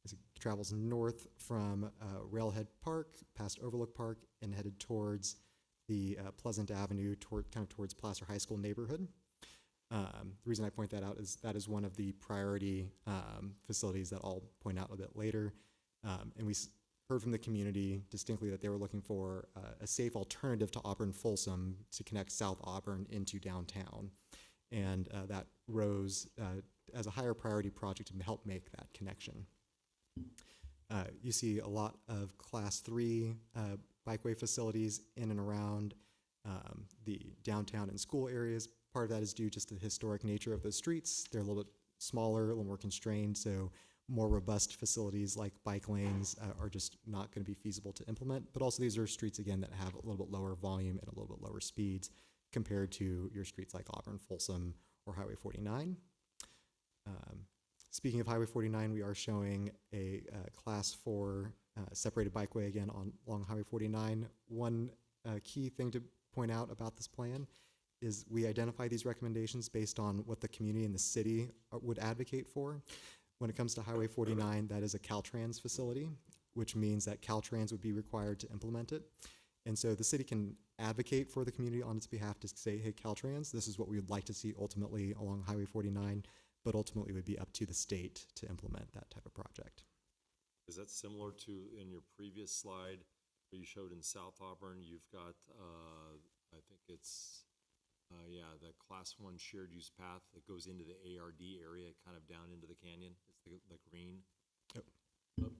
as it travels north from Railhead Park, past Overlook Park, and headed towards the Pleasant Avenue, towards Placer High School neighborhood. The reason I point that out is that is one of the priority facilities that I'll point out a bit later. And we heard from the community distinctly that they were looking for a safe alternative to Auburn-Folsom to connect South Auburn into downtown. And that rose as a higher priority project to help make that connection. You see a lot of Class 3 bikeway facilities in and around the downtown and school areas. Part of that is due just to the historic nature of those streets. They're a little bit smaller, a little more constrained, so more robust facilities like bike lanes are just not going to be feasible to implement. But also these are streets, again, that have a little bit lower volume and a little bit lower speeds compared to your streets like Auburn, Folsom, or Highway 49. Speaking of Highway 49, we are showing a Class 4 separated bikeway again along Highway 49. One key thing to point out about this plan is we identify these recommendations based on what the community and the city would advocate for. When it comes to Highway 49, that is a Caltrans facility, which means that Caltrans would be required to implement it. And so the city can advocate for the community on its behalf to say, hey, Caltrans, this is what we would like to see ultimately along Highway 49, but ultimately it would be up to the state to implement that type of project. Is that similar to in your previous slide where you showed in South Auburn, you've got, I think it's, the Class 1 shared use path that goes into the ARD area, kind of down into the canyon. It's the green. Oh. Oh,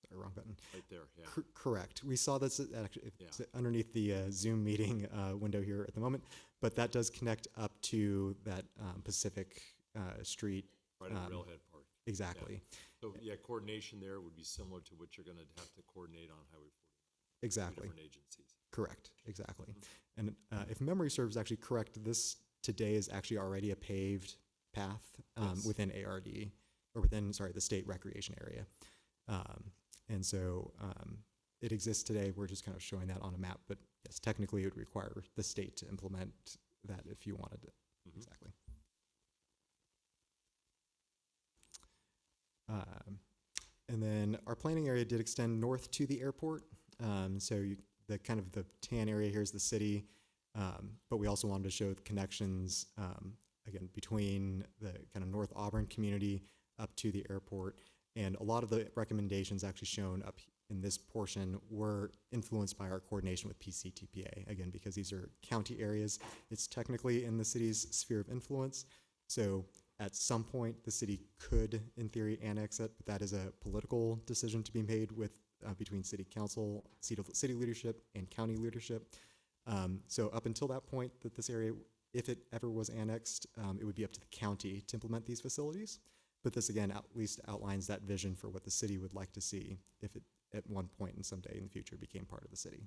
Sorry, wrong button. right there, yeah. Correct. We saw this actually it's underneath the Zoom meeting window here at the moment, but that does connect up to that Pacific Street. Right at Railhead Park. Exactly. Yeah. So, coordination there would be similar to what you're going to have to coordinate on Highway 40. Exactly. Different agencies. Correct. Exactly. And if memory serves actually correct, this today is actually already a paved path within ARD, or within, the state recreation area. And so it exists today. We're just kind of showing that on a map. But yes, technically it would require the state to implement that if you wanted it. Mm-hmm. Exactly. And then our planning area did extend north to the airport. The kind of the tan area here is the city, but we also wanted to show the connections, again, between the kind of North Auburn community up to the airport. And a lot of the recommendations actually shown up in this portion were influenced by our coordination with PCTPA. Again, because these are county areas, it's technically in the city's sphere of influence. So at some point, the city could, in theory, annex it, but that is a political decision to be made with between city council, city leadership, and county leadership. So up until that point that this area, if it ever was annexed, it would be up to the county to implement these facilities. But this, again, at least outlines that vision for what the city would like to see if it, at one point and someday in the future, became part of the city.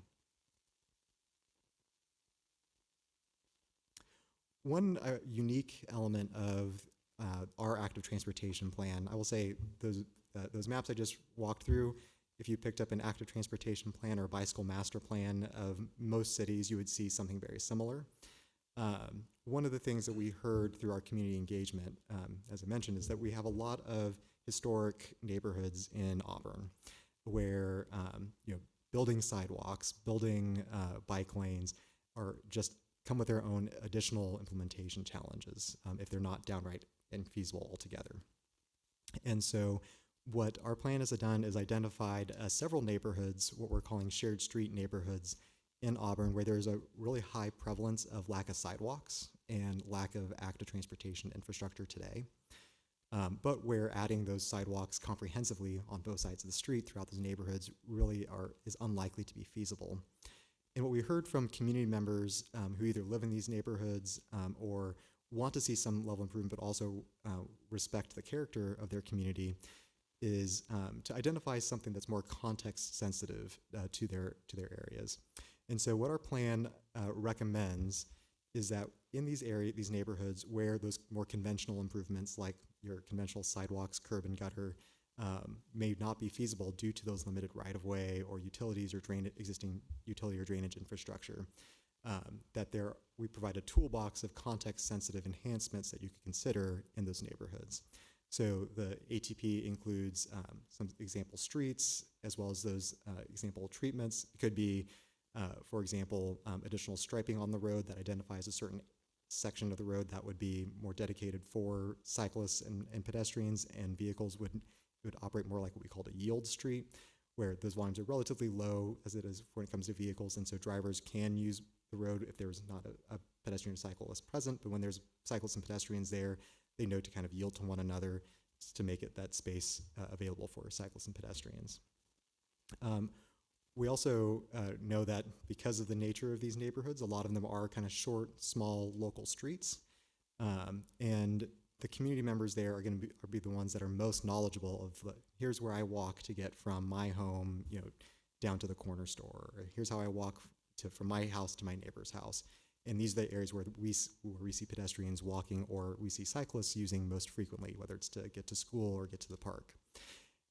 One unique element of our active transportation plan, I will say those maps I just walked through, if you picked up an active transportation plan or a bicycle master plan of most cities, you would see something very similar. One of the things that we heard through our community engagement, as I mentioned, is that we have a lot of historic neighborhoods in Auburn where building sidewalks, building bike lanes are just come with their own additional implementation challenges if they're not downright infeasible altogether. And so what our plan has done is identified several neighborhoods, what we're calling shared street neighborhoods in Auburn, where there's a really high prevalence of lack of sidewalks and lack of active transportation infrastructure today. But where adding those sidewalks comprehensively on both sides of the street throughout those neighborhoods really is unlikely to be feasible. And what we heard from community members who either live in these neighborhoods or want to see some level of improvement, but also respect the character of their community, is to identify something that's more context sensitive to their areas. And so what our plan recommends is that in these neighborhoods where those more conventional improvements like your conventional sidewalks, curb and gutter may not be feasible due to those limited right-of-way or utilities or existing utility or drainage infrastructure, we provide a toolbox of context-sensitive enhancements that you could consider in those neighborhoods. So the ATP includes some example streets as well as those example treatments. It could be, for example, additional striping on the road that identifies a certain section of the road that would be more dedicated for cyclists and pedestrians, and vehicles would operate more like what we call a yield street, where those volumes are relatively low as it is when it comes to vehicles, and so drivers can use the road if there's not a pedestrian or cyclist present, but when there's cyclists and pedestrians there, they know to kind of yield to one another to make it that space available for cyclists and pedestrians. We also know that because of the nature of these neighborhoods, a lot of them are kind of short, small, local streets. And the community members there are going to be the ones that are most knowledgeable of here's where I walk to get from my home, down to the corner store. Or here's how I walk from my house to my neighbor's house. And these are the areas where we see pedestrians walking or we see cyclists using most frequently, whether it's to get to school or get to the park.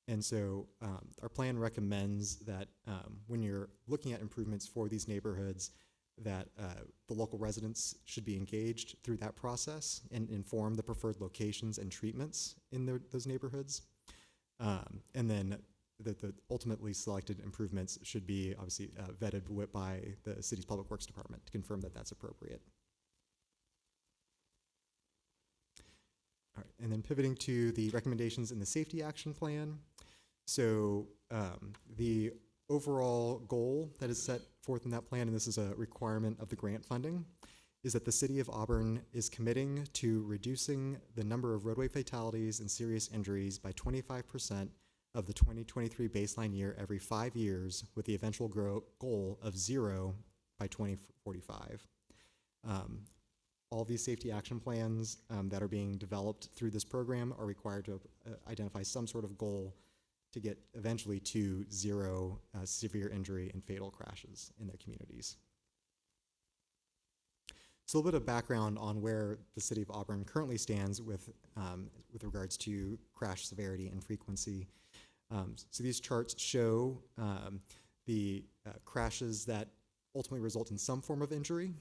And so our plan recommends that when you're looking at improvements for these neighborhoods, that the local residents should be engaged through that process and inform the preferred locations and treatments in those neighborhoods. And then the ultimately selected improvements should be obviously vetted by the city's Public Works Department to confirm that that's appropriate. All right, and then pivoting to the recommendations in the safety action plan. So the overall goal that is set forth in that plan, and this is a requirement of the grant funding, is that the city of Auburn is committing to reducing the number of roadway fatalities and serious injuries by 25% of the 2023 baseline year every 5 years, with the eventual goal of 0 by 2045. All these safety action plans that are being developed through this program are required to identify some sort of goal to get eventually to 0 severe injury and fatal crashes in their communities. So a little bit of background on where the city of Auburn currently stands with regards to crash severity and frequency. So these charts show the crashes that ultimately result in some form of injury.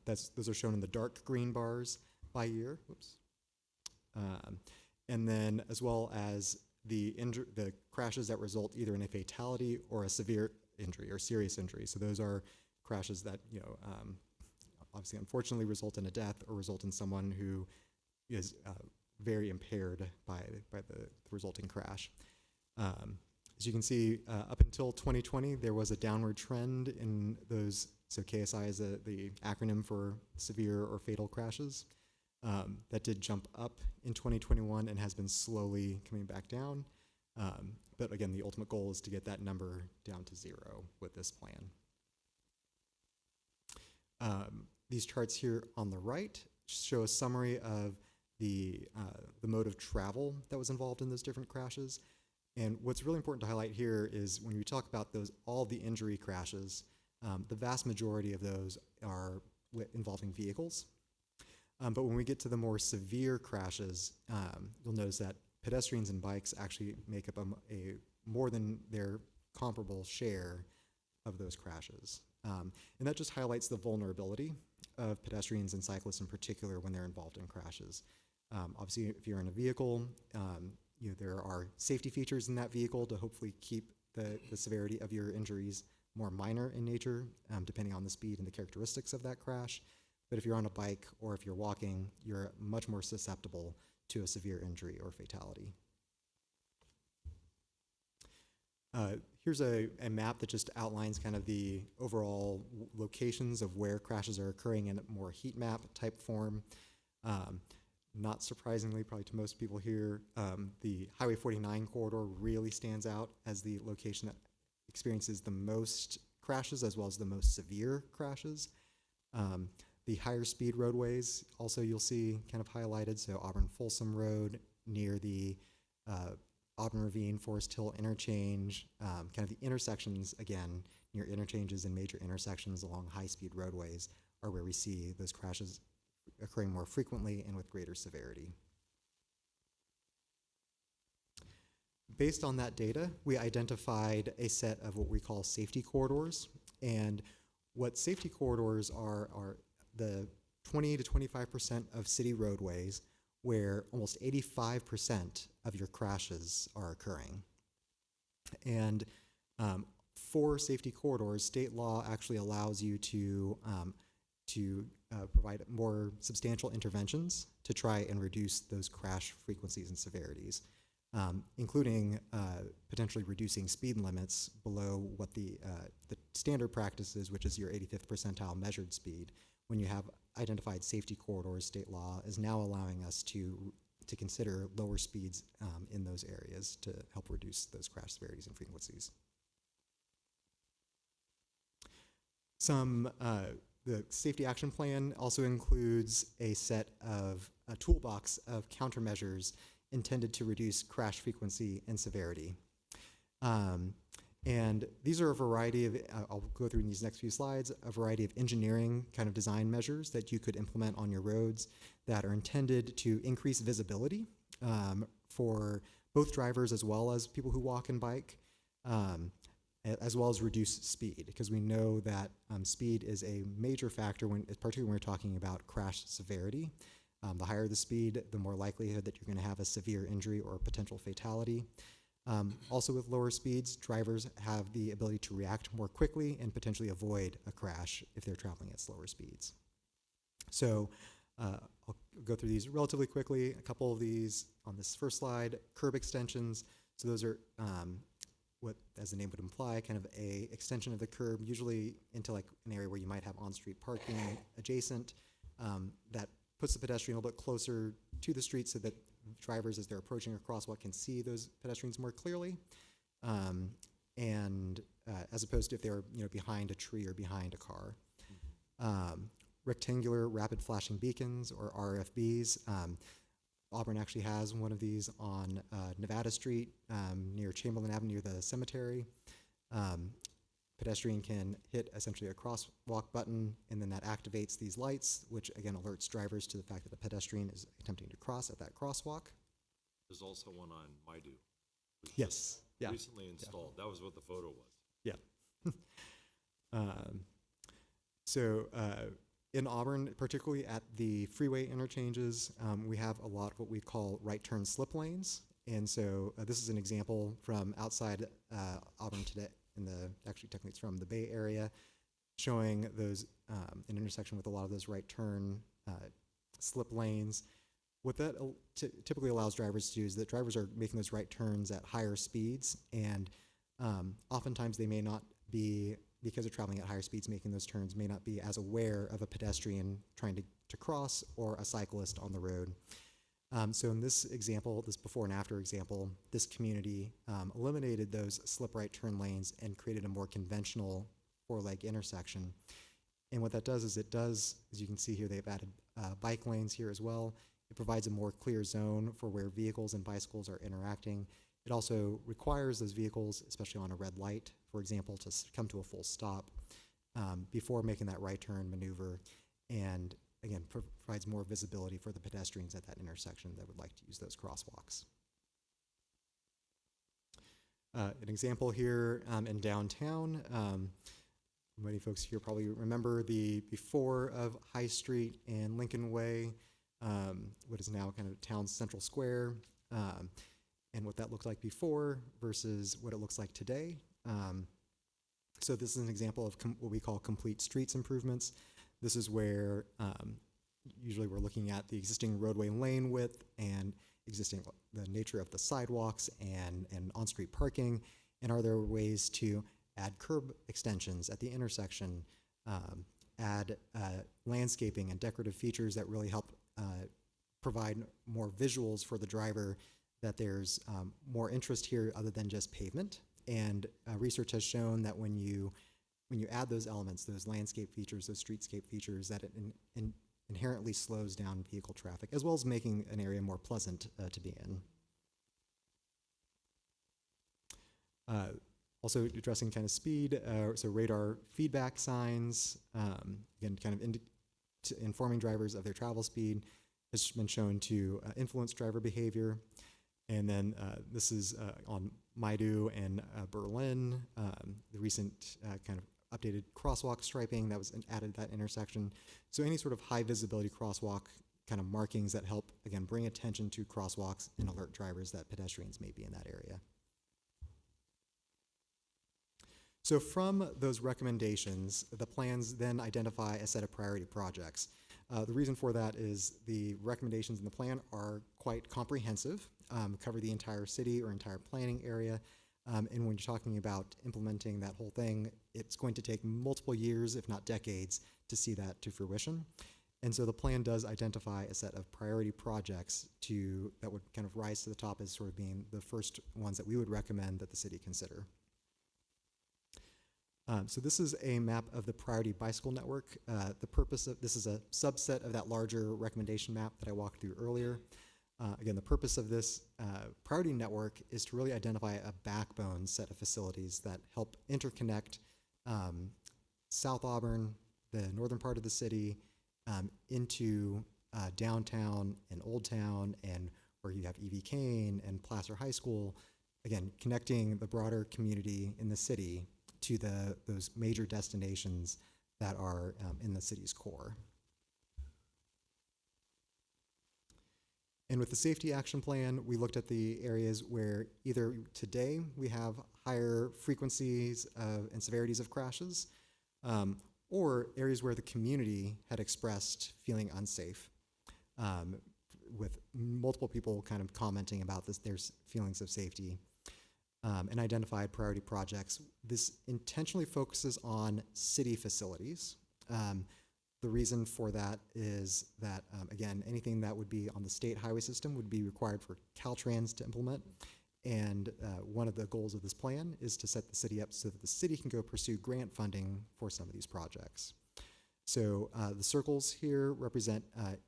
Those are shown in the dark green bars by year. Whoops. And then as well as the crashes that result either in a fatality or a severe injury or serious injury. So those are crashes that obviously unfortunately result in a death or result in someone who is very impaired by the resulting crash. As As you can see, up until 2020, there was a downward trend in those. So KSI is the acronym for severe or fatal crashes. That did jump up in 2021 and has been slowly coming back down. But again, the ultimate goal is to get that number down to 0 with this plan. These charts here on the right show a summary of the mode of travel that was involved in those different crashes. And what's really important to highlight here is when we talk about all the injury crashes, the vast majority of those are involving vehicles. But when we get to the more severe crashes, you'll notice that pedestrians and bikes actually make up a more than their comparable share of those crashes. And that just highlights the vulnerability of pedestrians and cyclists in particular when they're involved in crashes. Obviously, if you're in a vehicle, there are safety features in that vehicle to hopefully keep the severity of your injuries more minor in nature, depending on the speed and the characteristics of that crash. But if you're on a bike or if you're walking, you're much more susceptible to a severe injury or fatality. Here's a map that just outlines kind of the overall locations of where crashes are occurring in a more heat map type form. Not surprisingly, probably to most people here, the Highway 49 corridor really stands out as the location that experiences the most crashes as well as the most severe crashes. The higher speed roadways also you'll see kind of highlighted, so Auburn-Folsom Road near the Auburn Ravine, Forest Hill interchange, kind of the intersections, again, near interchanges and major intersections along high-speed roadways are where we see those crashes occurring more frequently and with greater severity. Based on that data, we identified a set of what we call safety corridors. And what safety corridors are the 20 to 25% of city roadways where almost 85% of your crashes are occurring. And for safety corridors, state law actually allows you to provide more substantial interventions to try and reduce those crash frequencies and severities, including potentially reducing speed limits below what the standard practice is, which is your 85th percentile measured speed. When you have identified safety corridors, state law is now allowing us to consider lower speeds in those areas to help reduce those crash severities and frequencies. The safety action plan also includes a toolbox of countermeasures intended to reduce crash frequency and severity. And these are a variety of, I'll go through in these next few slides, a variety of engineering kind of design measures that you could implement on your roads that are intended to increase visibility for both drivers as well as people who walk and bike, as well as reduce speed, because we know that speed is a major factor, particularly when we're talking about crash severity. The higher the speed, the more likelihood that you're going to have a severe injury or potential fatality. Also with lower speeds, drivers have the ability to react more quickly and potentially avoid a crash if they're traveling at slower speeds. So I'll go through these relatively quickly. A couple of these on this first slide, curb extensions. So those are what, as the name would imply, kind of a extension of the curb, usually into like an area where you might have on-street parking adjacent, that puts the pedestrian a little bit closer to the street so that drivers, as they're approaching a crosswalk, can see those pedestrians more clearly, and as opposed to if they're behind a tree or behind a car. Rectangular rapid flashing beacons, or RFBs. Auburn actually has one of these on Nevada Street near Chamberlain Avenue near the cemetery. Pedestrian can hit essentially a crosswalk button, and then that activates these lights, which again alerts drivers to the fact that the pedestrian is attempting to cross at that crosswalk. There's also one on Maidu. Yes. Yeah. Recently installed. Yeah. That was what the photo was. Yeah. In Auburn, particularly at the freeway interchanges, we have a lot of what we call right turn slip lanes. And so this is an example from outside Auburn today, actually technically it's from the Bay Area, showing those an intersection with a lot of those right turn slip lanes. What that typically allows drivers to do is that drivers are making those right turns at higher speeds, and Oftentimes they may not be, because they're traveling at higher speeds, making those turns, may not be as aware of a pedestrian trying to cross or a cyclist on the road. So in this example, this before and after example, this community eliminated those slip right turn lanes and created a more conventional four-leg intersection. And what that does is it does, as you can see here, they've added bike lanes here as well. It provides a more clear zone for where vehicles and bicycles are interacting. It also requires those vehicles, especially on a red light, for example, to come to a full stop before making that right turn maneuver. And again, provides more visibility for the pedestrians at that intersection that would like to use those crosswalks. An example here in downtown, many folks here probably remember the before of High Street and Lincoln Way, what is now kind of town's central square, and what that looked like before versus what it looks like today. So this is an example of what we call complete streets improvements. This is where usually we're looking at the existing roadway lane width and the nature of the sidewalks and on-street parking, and are there ways to add curb extensions at the intersection, add landscaping and decorative features that really help provide more visuals for the driver that there's more interest here other than just pavement. And research has shown that when you add those elements, those landscape features, those streetscape features, that it inherently slows down vehicle traffic, as well as making an area more pleasant to be in. Also addressing kind of speed, so radar feedback signs, again, kind of informing drivers of their travel speed has been shown to influence driver behavior. And then this is on Maidu and Berlin, the recent kind of updated crosswalk striping that was added at that intersection. So any sort of high visibility crosswalk kind of markings that help, again, bring attention to crosswalks and alert drivers that pedestrians may be in that area. So from those recommendations, the plans then identify a set of priority projects. The reason for that is the recommendations in the plan are quite comprehensive, cover the entire city or entire planning area. And when you're talking about implementing that whole thing, it's going to take multiple years, if not decades, to see that to fruition. And so the plan does identify a set of priority projects that would kind of rise to the top as sort of being the first ones that we would recommend that the city consider. So this is a map of the priority bicycle network. The purpose of this is a subset of that larger recommendation map that I walked through earlier. Again, the purpose of this priority network is to really identify a backbone set of facilities that help interconnect South Auburn, the northern part of the city, into downtown and Old Town, and where you have E.V. Kane and Placer High School, again, connecting the broader community in the city to those major destinations that are in the city's core. And with the safety action plan, we looked at the areas where either today we have higher frequencies and severities of crashes, or areas where the community had expressed feeling unsafe, with multiple people kind of commenting about their feelings of safety. And identified priority projects. This intentionally focuses on city facilities. The reason for that is that, again, anything that would be on the state highway system would be required for Caltrans to implement. And one of the goals of this plan is to set the city up so that the city can go pursue grant funding for some of these projects. So the circles here represent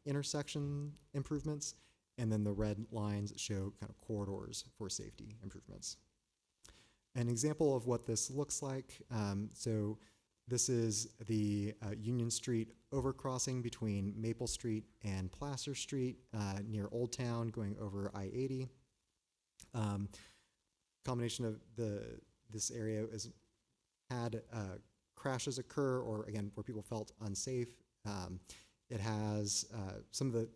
intersection improvements, and then the red lines show kind of corridors for safety improvements. An example of what this looks like, so this is the Union Street overcrossing between Maple Street and Placer Street near Old Town going over I-80. Combination of this area has had crashes occur, or again, where people felt unsafe. It has some of the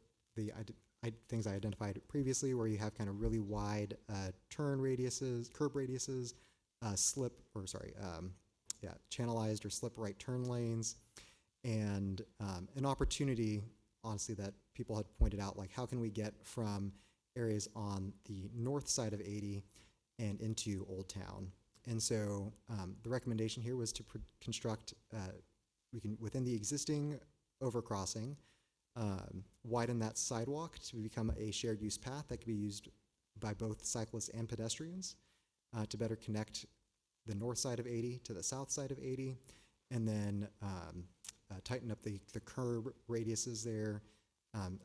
things I identified previously, where you have kind of really wide turn radiuses, curb radiuses, channelized or slip right turn lanes, and an opportunity, honestly, that people had pointed out, like how can we get from areas on the north side of 80 and into Old Town. And so the recommendation here was to construct, within the existing overcrossing, widen that sidewalk to become a shared use path that could be used by both cyclists and pedestrians to better connect the north side of 80 to the south side of 80, and then tighten up the curb radiuses there,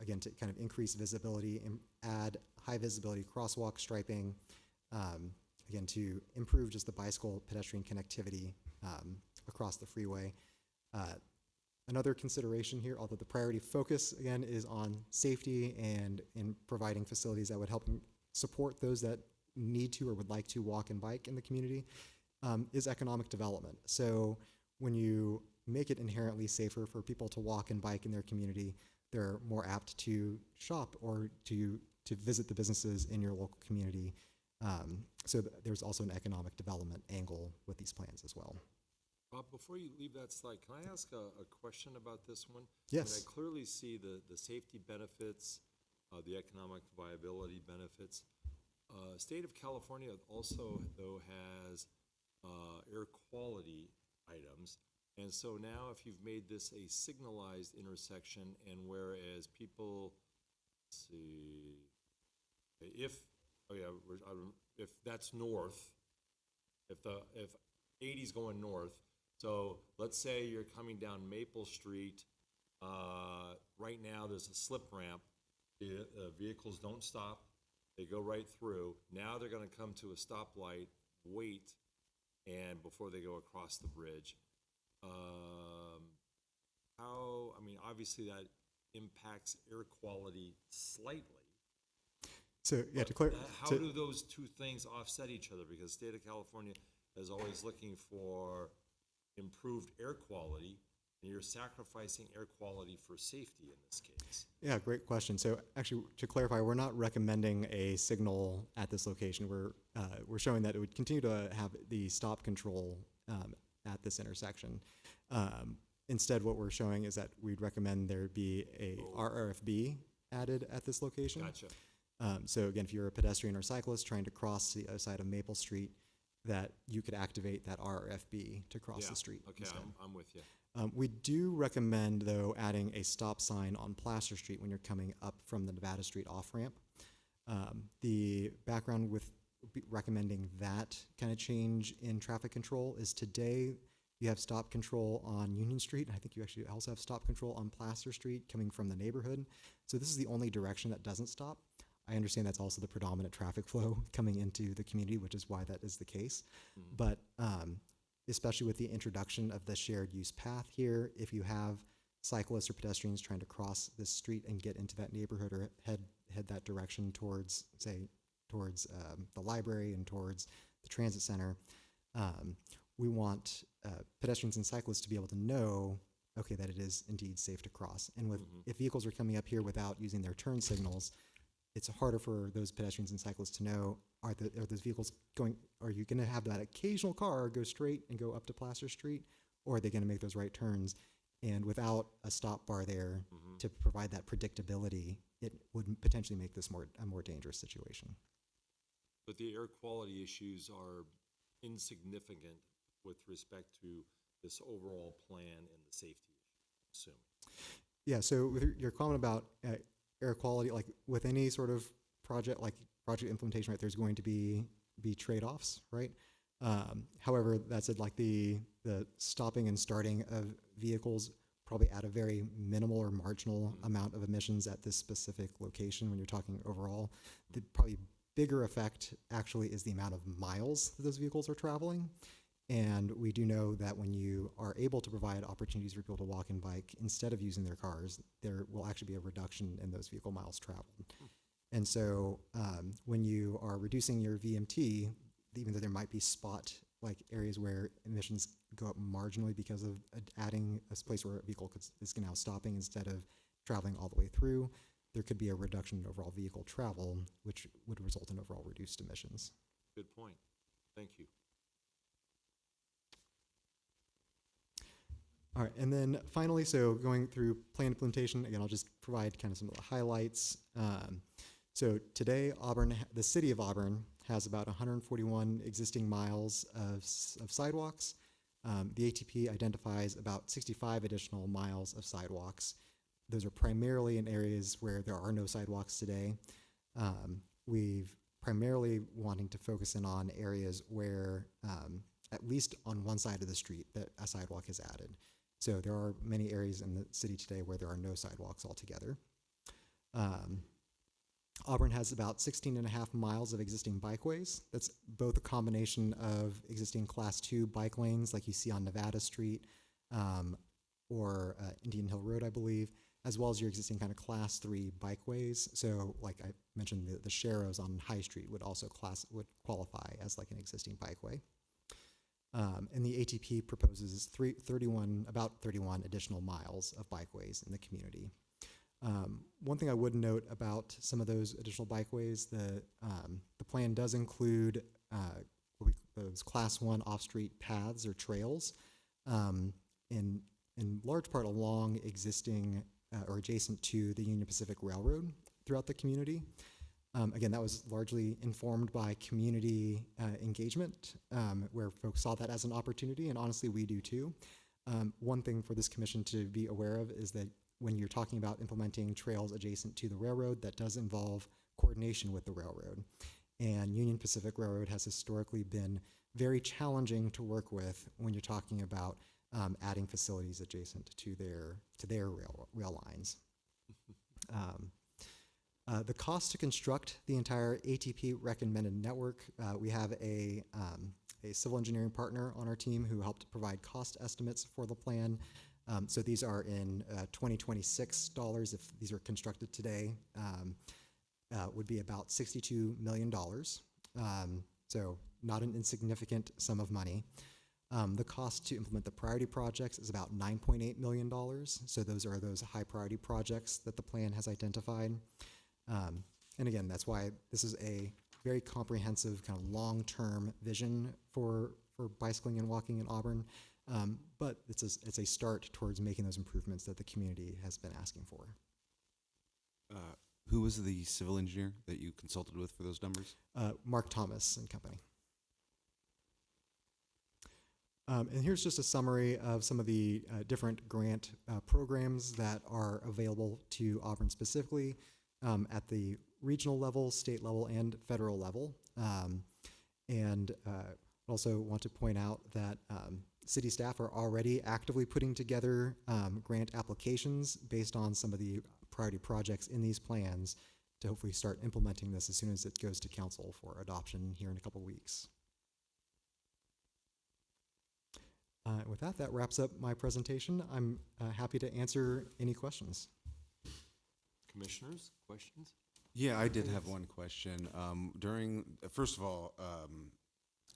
again, to kind of increase visibility and add high visibility crosswalk striping, again, to improve just the bicycle pedestrian connectivity across the freeway. Another consideration here, although the priority focus, again, is on safety and in providing facilities that would help support those that need to or would like to walk and bike in the community, is economic development. So when you make it inherently safer for people to walk and bike in their community, they're more apt to shop or to visit the businesses in your local community. So there's also an economic development angle with these plans as well. Bob, before you leave that slide, can I ask a question about this one? Yes. I clearly see the safety benefits, the economic viability benefits. State of California also, though, has air quality items. And so now if you've made this a signalized intersection, and whereas people, let's see, if that's north, if 80's going north, so let's say you're coming down Maple Street, right now there's a slip ramp, vehicles don't stop, they go right through. Now they're gonna come to a stoplight, wait, and before they go across the bridge. Obviously that impacts air quality slightly. So yeah, How do those two things offset each other? Because the state of California is always looking for improved air quality, and you're sacrificing air quality for safety in this case. Yeah, great question. So actually, to clarify, we're not recommending a signal at this location. We're showing that it would continue to have the stop control at this intersection. Instead, what we're showing is that we'd recommend there be a RRFB added at this location. Gotcha. So again, if you're a pedestrian or cyclist trying to cross the other side of Maple Street, that you could activate that RRFB to cross the street. Okay, instead. I'm with you. We do recommend, though, adding a stop sign on Placer Street when you're coming up from the Nevada Street off-ramp. The background with recommending that kind of change in traffic control is today you have stop control on Union Street, and I think you actually also have stop control on Placer Street coming from the neighborhood. So this is the only direction that doesn't stop. I understand that's also the predominant traffic flow coming into the community, which is why that is the case. Mm-hmm. But especially with the introduction of the shared use path here, if you have cyclists or pedestrians trying to cross this street and get into that neighborhood or head that direction towards, say, towards the library and towards the transit center, we want pedestrians and cyclists to be able to know, okay, that it is indeed safe to cross. And with if vehicles are coming up here without using their turn signals, it's harder for those pedestrians and cyclists to know, are those vehicles going, are you gonna have that occasional car go straight and go up to Placer Street, or are they gonna make those right turns? And without a stop bar there to provide that predictability, it would potentially make this a more dangerous situation. But the air quality issues are insignificant with respect to this overall plan and the safety issue, assuming. Yeah, so with your comment about air quality, like with any sort of project, like project implementation, right, there's going to be trade-offs, right? However, that said, like the stopping and starting of vehicles probably add a very minimal or marginal amount of emissions at this specific location when you're talking overall. The probably bigger effect actually is the amount of miles that those vehicles are traveling. And we do know that when you are able to provide opportunities for people to walk and bike instead of using their cars, there will actually be a reduction in those vehicle miles traveled. And so when you are reducing your VMT, even though there might be spot like areas where emissions go up marginally because of adding a place where a vehicle is now stopping instead of traveling all the way through, there could be a reduction in overall vehicle travel, which would result in overall reduced emissions. Good point. Thank you. All right, and then finally, so going through plan implementation, again, I'll just provide kind of some of the highlights. So today, the city of Auburn has about 141 existing miles of sidewalks. The ATP identifies about 65 additional miles of sidewalks. Those are primarily in areas where there are no sidewalks today. We've primarily wanting to focus in on areas where, at least on one side of the street, that a sidewalk is added. So there are many areas in the city today where there are no sidewalks altogether. Auburn has about 16.5 miles of existing bikeways. That's both a combination of existing Class 2 bike lanes like you see on Nevada Street or Indian Hill Road, I believe, as well as your existing kind of Class 3 bikeways. So like I mentioned, the Sharrows on High Street would also qualify as like an existing bikeway. And the ATP proposes about 31 additional miles of bikeways in the community. One thing I would note about some of those additional bikeways, the plan does include those Class 1 off-street paths or trails in large part along existing or adjacent to the Union Pacific Railroad throughout the community. Again, that was largely informed by community engagement, where folks saw that as an opportunity, and honestly, we do too. One thing for this commission to be aware of is that when you're talking about implementing trails adjacent to the railroad, that does involve coordination with the railroad. And Union Pacific Railroad has historically been very challenging to work with when you're talking about adding facilities adjacent to their rail lines. The cost to construct the entire ATP recommended network, we have a civil engineering partner on our team who helped provide cost estimates for the plan. So these are in 2026 dollars. If these are constructed today, would be about $62 million. So not an insignificant sum of money. The cost to implement the priority projects is about $9.8 million. So those are those high priority projects that the plan has identified. And again, that's why this is a very comprehensive kind of long-term vision for bicycling and walking in Auburn. But it's a start towards making those improvements that the community has been asking for. Who was the civil engineer that you consulted with for those numbers? Mark Thomas and Company. And here's just a summary of some of the different grant programs that are available to Auburn specifically at the regional level, state level, and federal level. And also want to point out that city staff are already actively putting together grant applications based on some of the priority projects in these plans to hopefully start implementing this as soon as it goes to council for adoption here in a couple weeks. With that, that wraps up my presentation. I'm happy to answer any questions. Commissioners, questions? Yeah, I did have one question. First of all,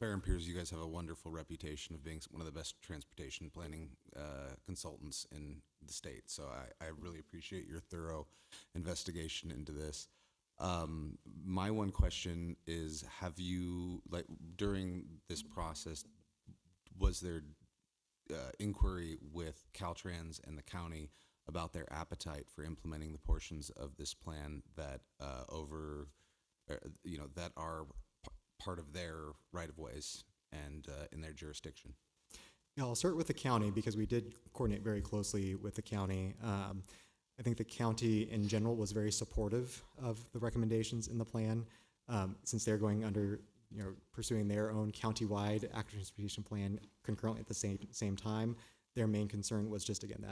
Bear and Piers, you guys have a wonderful reputation of being one of the best transportation planning consultants in the state. So I really appreciate your thorough investigation into this. My one question is, have you, during this process, was there inquiry with Caltrans and the county about their appetite for implementing the portions of this plan that that are part of their right-of-ways and in their jurisdiction? Yeah, I'll start with the county because we did coordinate very closely with the county. I think the county in general was very supportive of the recommendations in the plan since they're going under, pursuing their own county-wide active transportation plan concurrently at the same time. Their main concern was just, again,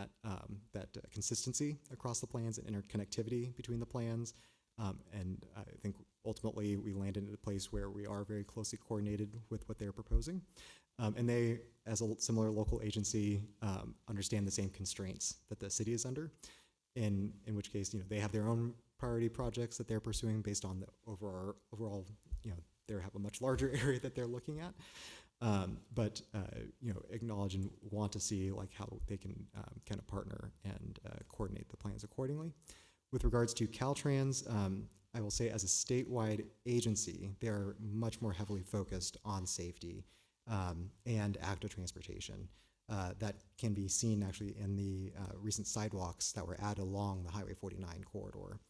that consistency across the plans and interconnectivity between the plans. And I think ultimately we landed in a place where we are very closely coordinated with what they're proposing. And they, as a similar local agency, understand the same constraints that the city is under, in which case, they have their own priority projects that they're pursuing based on the overall, they have a much larger area that they're looking at. But acknowledge and want to see how they can kind of partner and coordinate the plans accordingly. With regards to Caltrans, I will say as a statewide agency, they're much more heavily focused on safety and active transportation. That can be seen actually in the recent sidewalks that were added along the Highway 49 corridor.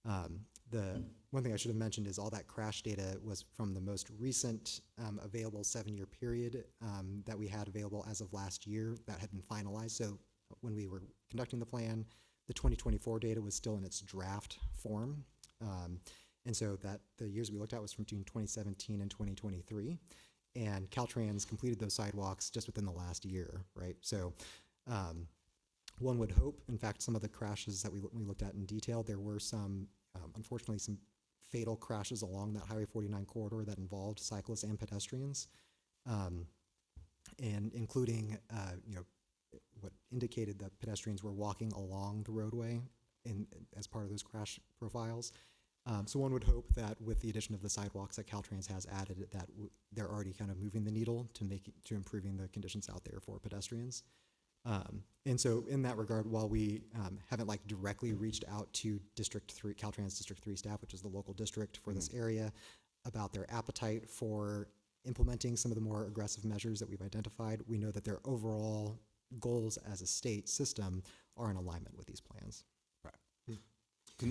The one thing I should have mentioned is all that crash data was from the most recent available 7-year period that we had available as of last year that had been finalized. So when we were conducting the plan, the 2024 data was still in its draft form. And so that the years we looked at was from between 2017 and 2023. And Caltrans completed those sidewalks just within the last year, right? So one would hope, in fact, some of the crashes that we looked at in detail, there were some, unfortunately, some fatal crashes along that Highway 49 corridor that involved cyclists and pedestrians, and including, what indicated that pedestrians were walking along the roadway as part of those crash profiles. So one would hope that with the addition of the sidewalks that Caltrans has added, that they're already kind of moving the needle to improving the conditions out there for pedestrians. And so in that regard, while we haven't directly reached out to Caltrans District 3 staff, which is the local district for this area, about their appetite for implementing some of the more aggressive measures that we've identified, we know that their overall goals as a state system are in alignment with these plans.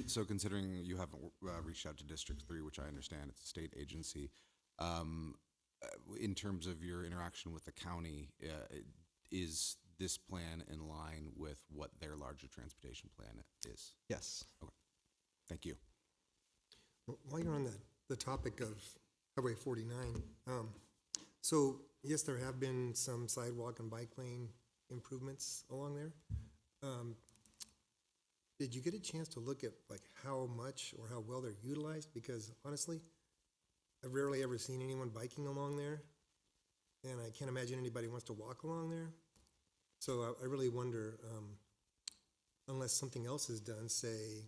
So considering you haven't reached out to District 3, which I understand it's a state agency, in terms of your interaction with the county, is this plan in line with what their larger transportation plan is? Yes. Okay. Thank you. While you're on the topic of Highway 49, so yes, there have been some sidewalk and bike lane improvements along there. Did you get a chance to look at how much or how well they're utilized? Because honestly, I've rarely ever seen anyone biking along there, and I can't imagine anybody wants to walk along there. So I really wonder, unless something else is done, say,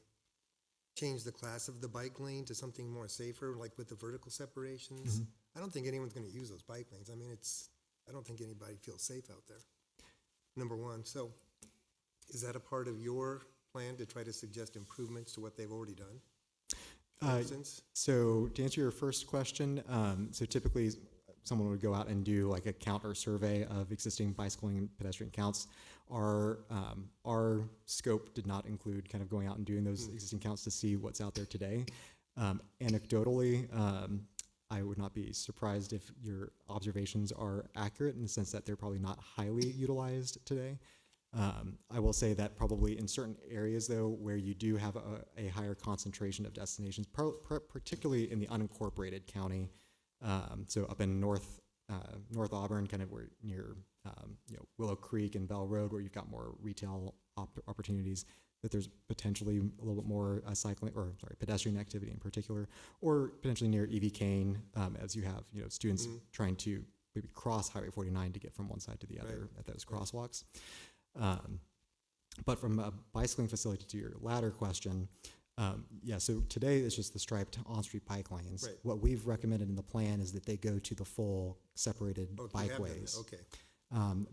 change the class of the bike lane to something more safer, like with the vertical separations. I don't think anyone's going to use those bike lanes. I mean, I don't think anybody feels safe out there, number one. So is that a part of your plan to try to suggest improvements to what they've already done? For instance? So to answer your first question, so typically someone would go out and do a count or survey of existing bicycling and pedestrian counts. Our scope did not include kind of going out and doing those existing counts to see what's out there today. Anecdotally, I would not be surprised if your observations are accurate in the sense that they're probably not highly utilized today. I will say that probably in certain areas, though, where you do have a higher concentration of destinations, particularly in the unincorporated county, so up in North Auburn, kind of where near Willow Creek and Bell Road, where you've got more retail opportunities, that there's potentially a little bit more pedestrian activity in particular, or potentially near E.V. Kane, as you have students trying to maybe cross Highway 49 to get from one side to the other at those crosswalks. But from a bicycling facility to your latter question, so today it's just the striped on-street bike lanes. Right. What we've recommended in the plan is that they go to the full separated bikeways. Okay.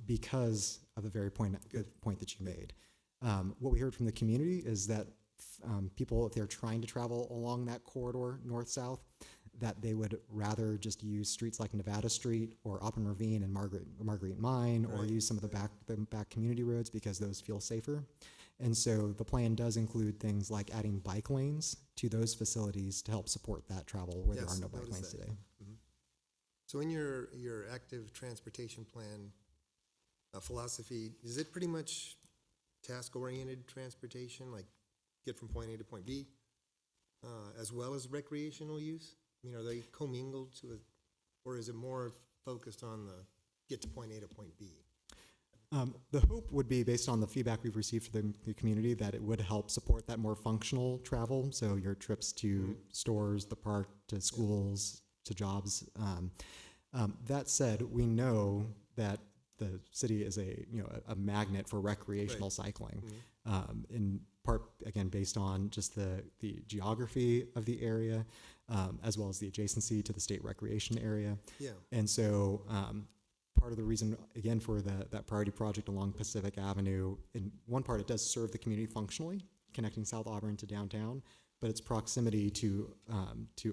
Because of the very point that you made. What we heard from the community is that people, if they're trying to travel along that corridor north-south, that they would rather just use streets like Nevada Street or Auburn Ravine and Marguerite Mine, or use some of the back community roads because those feel safer. And so the plan does include things like adding bike lanes to those facilities to help support that travel where there are no bike lanes today. So in your active transportation plan philosophy, is it pretty much task-oriented transportation, like get from point A to point B, as well as recreational use? I mean, are they commingled or is it more focused on the get to point A to point B? The hope would be, based on the feedback we've received from the community, that it would help support that more functional travel. So your trips to stores, the park, to schools, to jobs. That said, we know that the city is a magnet for recreational cycling. In part, again, based on just the geography of the area, as well as the adjacency to the state recreation area. Yeah. And so part of the reason, again, for that priority project along Pacific Avenue, in one part, it does serve the community functionally, connecting South Auburn to downtown, but its proximity to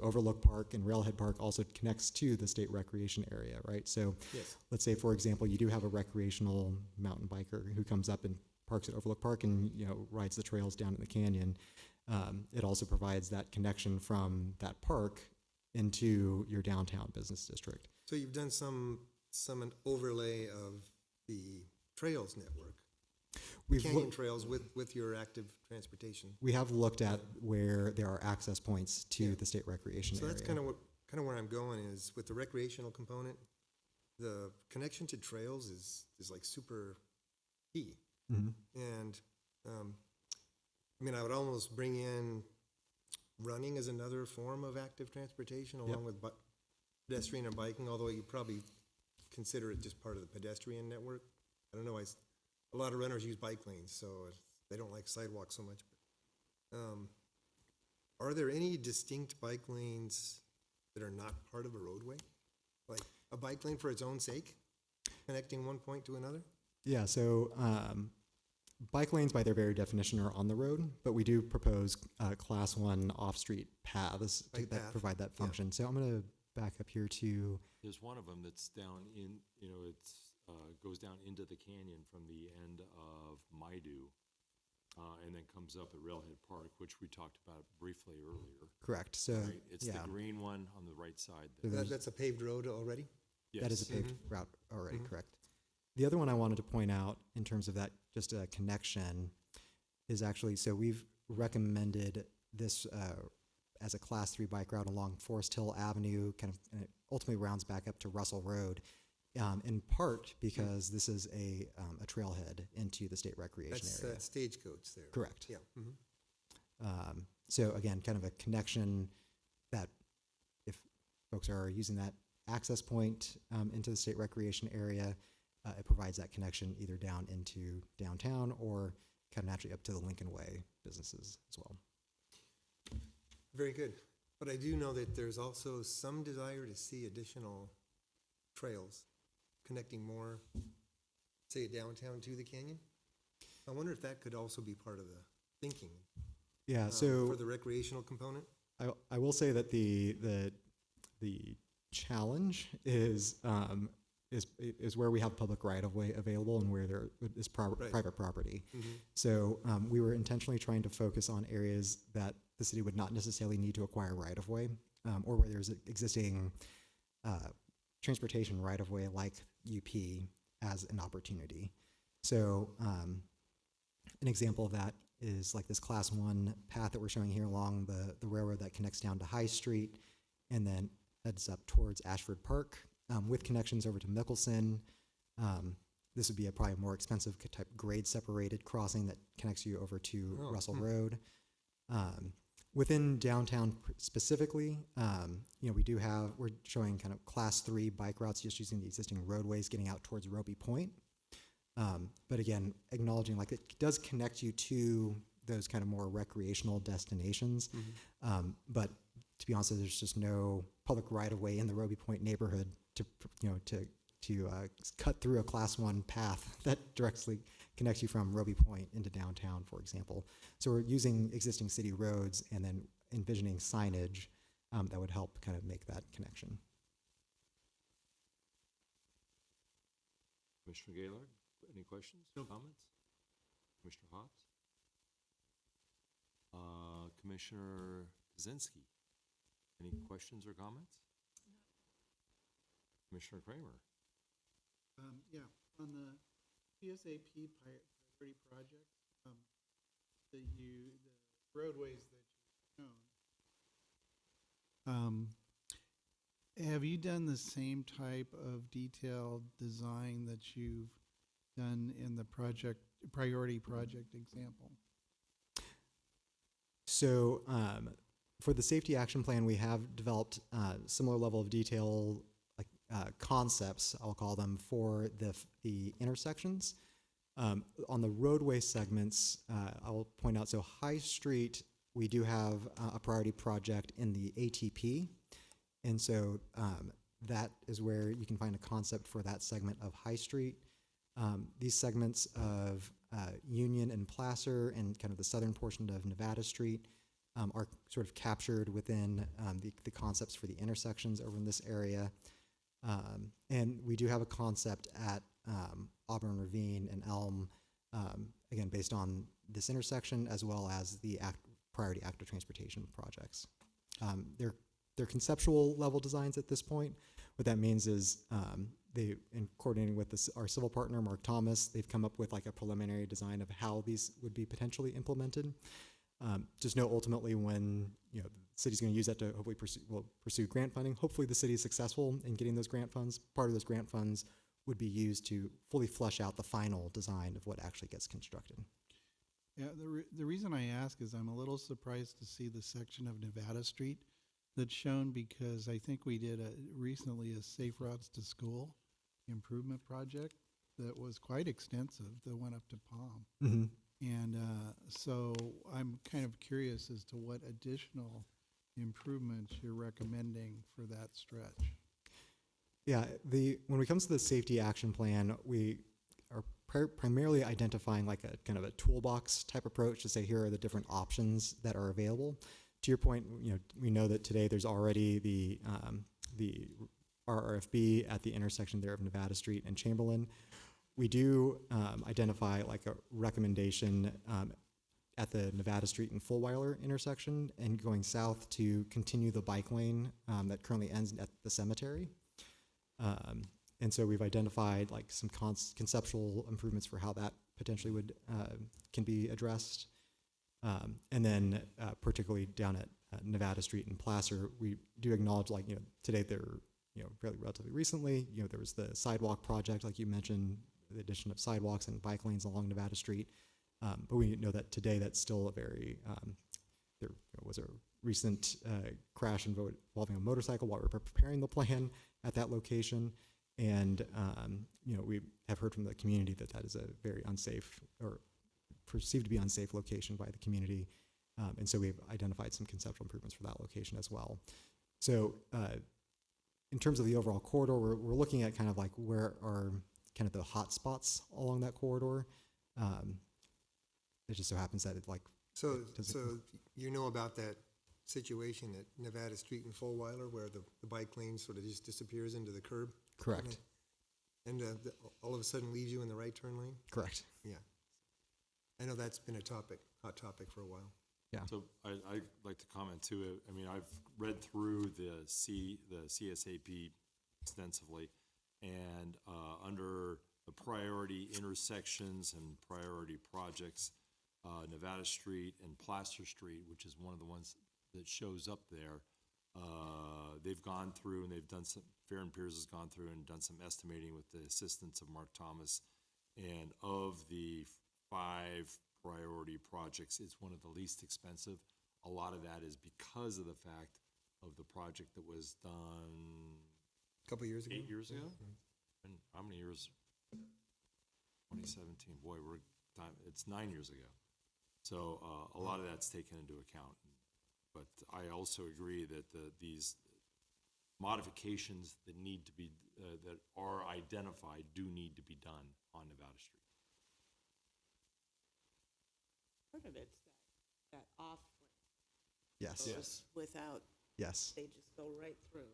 Overlook Park and Railhead Park also connects to the state recreation area, right? So let's say, for example, you do have a recreational mountain biker who comes up and parks at Overlook Park and rides the trails down in the canyon. It also provides that connection from that park into your downtown business district. So you've done an overlay of the trails network, We've canyon looked- trails with your active transportation. We have looked at where there are access points to the state recreation So area. that's kind of where I'm going is with the recreational component, the connection to trails is like super key. Mhm. And, I mean, I would almost bring in running as another form of active transportation along with pedestrian and biking, although you probably consider it just part of the pedestrian network. I don't know, a lot of runners use bike lanes, so they don't like sidewalks so much. Are there any distinct bike lanes that are not part of a roadway? Like a bike lane for its own sake, connecting one point to another? Yeah, so bike lanes by their very definition are on the road, but we do propose class 1 off-street paths Bike that path, provide that yeah. function. So I'm going to back up here to, There's one of them that's down in, it's, goes down into the canyon from the end of Maidu, and then comes up at Railhead Park, which we talked about briefly earlier. correct, so, Right? It's the yeah, green one on the right side So there. That's a paved road already? that is a Yes. paved route already, Mhm. correct. The other one I wanted to point out in terms of that, just a connection, is actually, so we've recommended this as a class 3 bike route along Forest Hill Avenue, kind of, and it ultimately rounds back up to Russell Road, in part because this is a trailhead into the state recreation That's area. Stagecoach there. Correct. Yeah. So again, kind of a connection that if folks are using that access point into the state recreation area, it provides that connection either down into downtown or kind of naturally up to the Lincoln Way businesses as well. Very good. But I do know that there's also some desire to see additional trails connecting more, say, downtown to the canyon. I wonder if that could also be part of the thinking Yeah, for so the recreational component. I will say that the challenge is where we have public right of way available and where there is Right. private property. Mm-hmm. So we were intentionally trying to focus on areas that the city would not necessarily need to acquire right-of-way, or where there's existing transportation right-of-way like UP as an opportunity. So an example of that is like this class 1 path that we're showing here along the railroad that connects down to High Street and then heads up towards Ashford Park with connections over to Mickelson. This would be a probably more expensive type grade separated crossing that connects you over to Russell Road. Within downtown specifically, we're showing kind of class 3 bike routes just using the existing roadways getting out towards Roby Point. But again, acknowledging like it does connect you to those kind of more recreational destinations. But to be honest, there's just no public right of way in the Roby Point neighborhood to cut through a class 1 path that directly connects you from Roby Point into downtown, for example. So we're using existing city roads and then envisioning signage that would help kind of make that connection. Commissioner Gaylord, any questions, comments? Commissioner Hobbs? Commissioner Kozinski, any questions or comments? Commissioner Kramer? Yeah, on the PSAP priority project, the roadways that you've shown, have you done the same type of detailed design that you've done in the priority project example? So for the safety action plan, we have developed similar level of detail, like concepts, I'll call them, for the intersections. On the roadway segments, I'll point out, so High Street, we do have a priority project in the ATP. And so that is where you can find a concept for that segment of High Street. These segments of Union and Placer and kind of the southern portion of Nevada Street are sort of captured within the concepts for the intersections over in this area. And we do have a concept at Auburn Ravine and Elm, again, based on this intersection, as well as the priority active transportation projects. They're conceptual level designs at this point. What that means is they, in coordinating with our civil partner, Mark Thomas, they've come up with like a preliminary design of how these would be potentially implemented. Just know ultimately when the city's going to use that to hopefully pursue grant funding. Hopefully the city is successful in getting those grant funds. Part of those grant funds would be used to fully flesh out the final design of what actually gets constructed. Yeah, the reason I ask is I'm a little surprised to see the section of Nevada Street that's shown, because I think we did recently a Safe Routes to School improvement project that was quite extensive that went up to Palm. Mm-hmm. And so I'm kind of curious as to what additional improvements you're recommending for that stretch. Yeah, when it comes to the safety action plan, we are primarily identifying like a kind of a toolbox type approach to say here are the different options that are available. To your point, we know that today there's already the RRFB at the intersection there of Nevada Street and Chamberlain. We do identify like a recommendation at the Nevada Street and Fulweiler intersection and going south to continue the bike lane that currently ends at the cemetery. And so we've identified like some conceptual improvements for how that potentially can be addressed. And then particularly down at Nevada Street and Placer, we do acknowledge like, today fairly relatively recently, there was the sidewalk project, like you mentioned, the addition of sidewalks and bike lanes along Nevada Street. But we know that today that's still a very, there was a recent crash involving a motorcycle while we were preparing the plan at that location. And, we have heard from the community that that is a very unsafe or perceived to be unsafe location by the community. And so we've identified some conceptual improvements for that location as well. So in terms of the overall corridor, we're looking at kind of like where are kind of the hot spots along that corridor. It just so happens that it like... So you know about that situation at Nevada Street and Fulweiler where the bike lane sort of just disappears into the curb? Correct. And all of a sudden leaves you in the right turn lane? Correct. Yeah. I know that's been a hot topic for a while. Yeah. So I'd like to comment too. I mean, I've read through the CSAP extensively, and under the priority intersections and priority projects, Nevada Street and Placer Street, which is one of the ones that shows up there, they've gone through and they've done some, Fair and Piers has gone through and done some estimating with the assistance of Mark Thomas, and of the 5 priority projects, it's one of the least expensive. A lot of that is because of the fact of the project that was done A couple years ago? 8 years ago. And how many years? 2017. Boy, it's 9 years ago. So a lot of that's taken into account. But I also agree that these modifications that need to be that are identified do need to be done on Nevada Street. Part of it's that off Yes. goes without, Yes. they just go right through.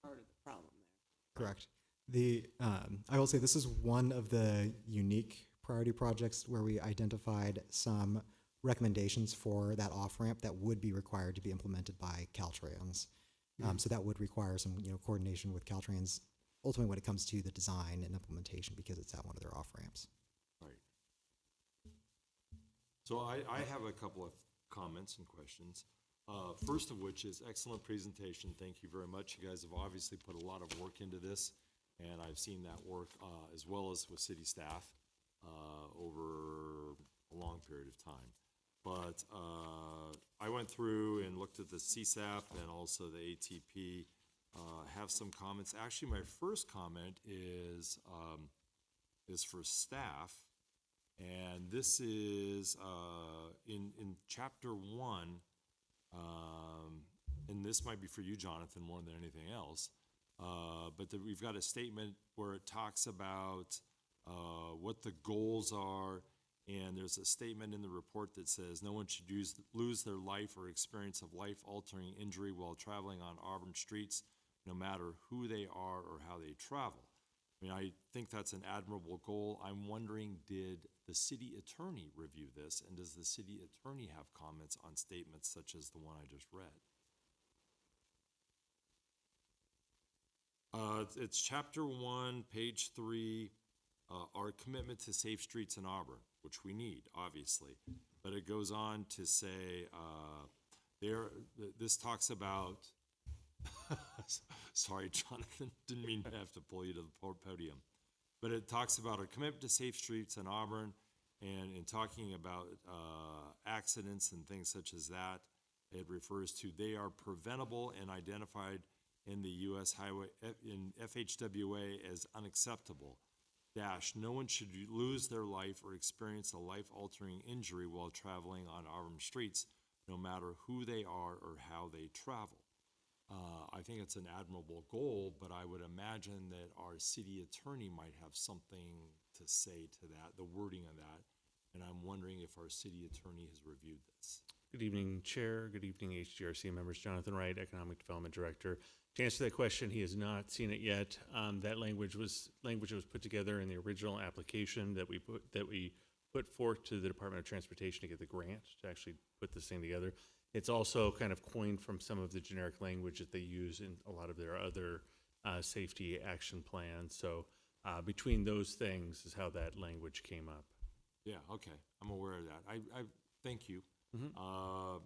Part of the problem there. Correct. I will say this is one of the unique priority projects where we identified some recommendations for that off-ramp that would be required to be implemented by Caltrans. So that would require some coordination with Caltrans ultimately when it comes to the design and implementation because it's at one of their off-ramps. Right. So I have a couple of comments and questions. First of which is excellent presentation. Thank you very much. You guys have obviously put a lot of work into this, and I've seen that work as well as with city staff over a long period of time. But I went through and looked at the CSAP and also the ATP, have some comments. Actually, my first comment is for staff, and this is in chapter 1, and this might be for you, Jonathan, more than anything else, but we've got a statement where it talks about what the goals are, and there's a statement in the report that says no one should lose their life or experience of life-altering injury while traveling on Auburn streets, no matter who they are or how they travel. I mean, I think that's an admirable goal. I'm wondering, did the city attorney review this? And does the city attorney have comments on statements such as the one I just read? It's chapter 1, page 3, our commitment to safe streets in Auburn, which we need, obviously. But it goes on to say, this talks about, sorry, Jonathan, didn't mean to have to pull you to the podium. But it talks about our commitment to safe streets in Auburn, and in talking about accidents and things such as that, it refers to they are preventable and identified in the U.S. highway, in FHWA as unacceptable. Dash, no one should lose their life or experience a life-altering injury while traveling on Auburn streets, no matter who they are or how they travel. I think it's an admirable goal, but I would imagine that our city attorney might have something to say to that, the wording of that, and I'm wondering if our city attorney has reviewed this. Good evening, Chair. Good evening, HGRC members. Jonathan Wright, Economic Development Director. To answer that question, he has not seen it yet. That language was put together in the original application that we put forth to the Department of Transportation to get the grant to actually put this thing together. It's also kind of coined from some of the generic language that they use in a lot of their other safety action plans. So between those things is how that language came up. Yeah, okay, I'm aware of that. I thank you.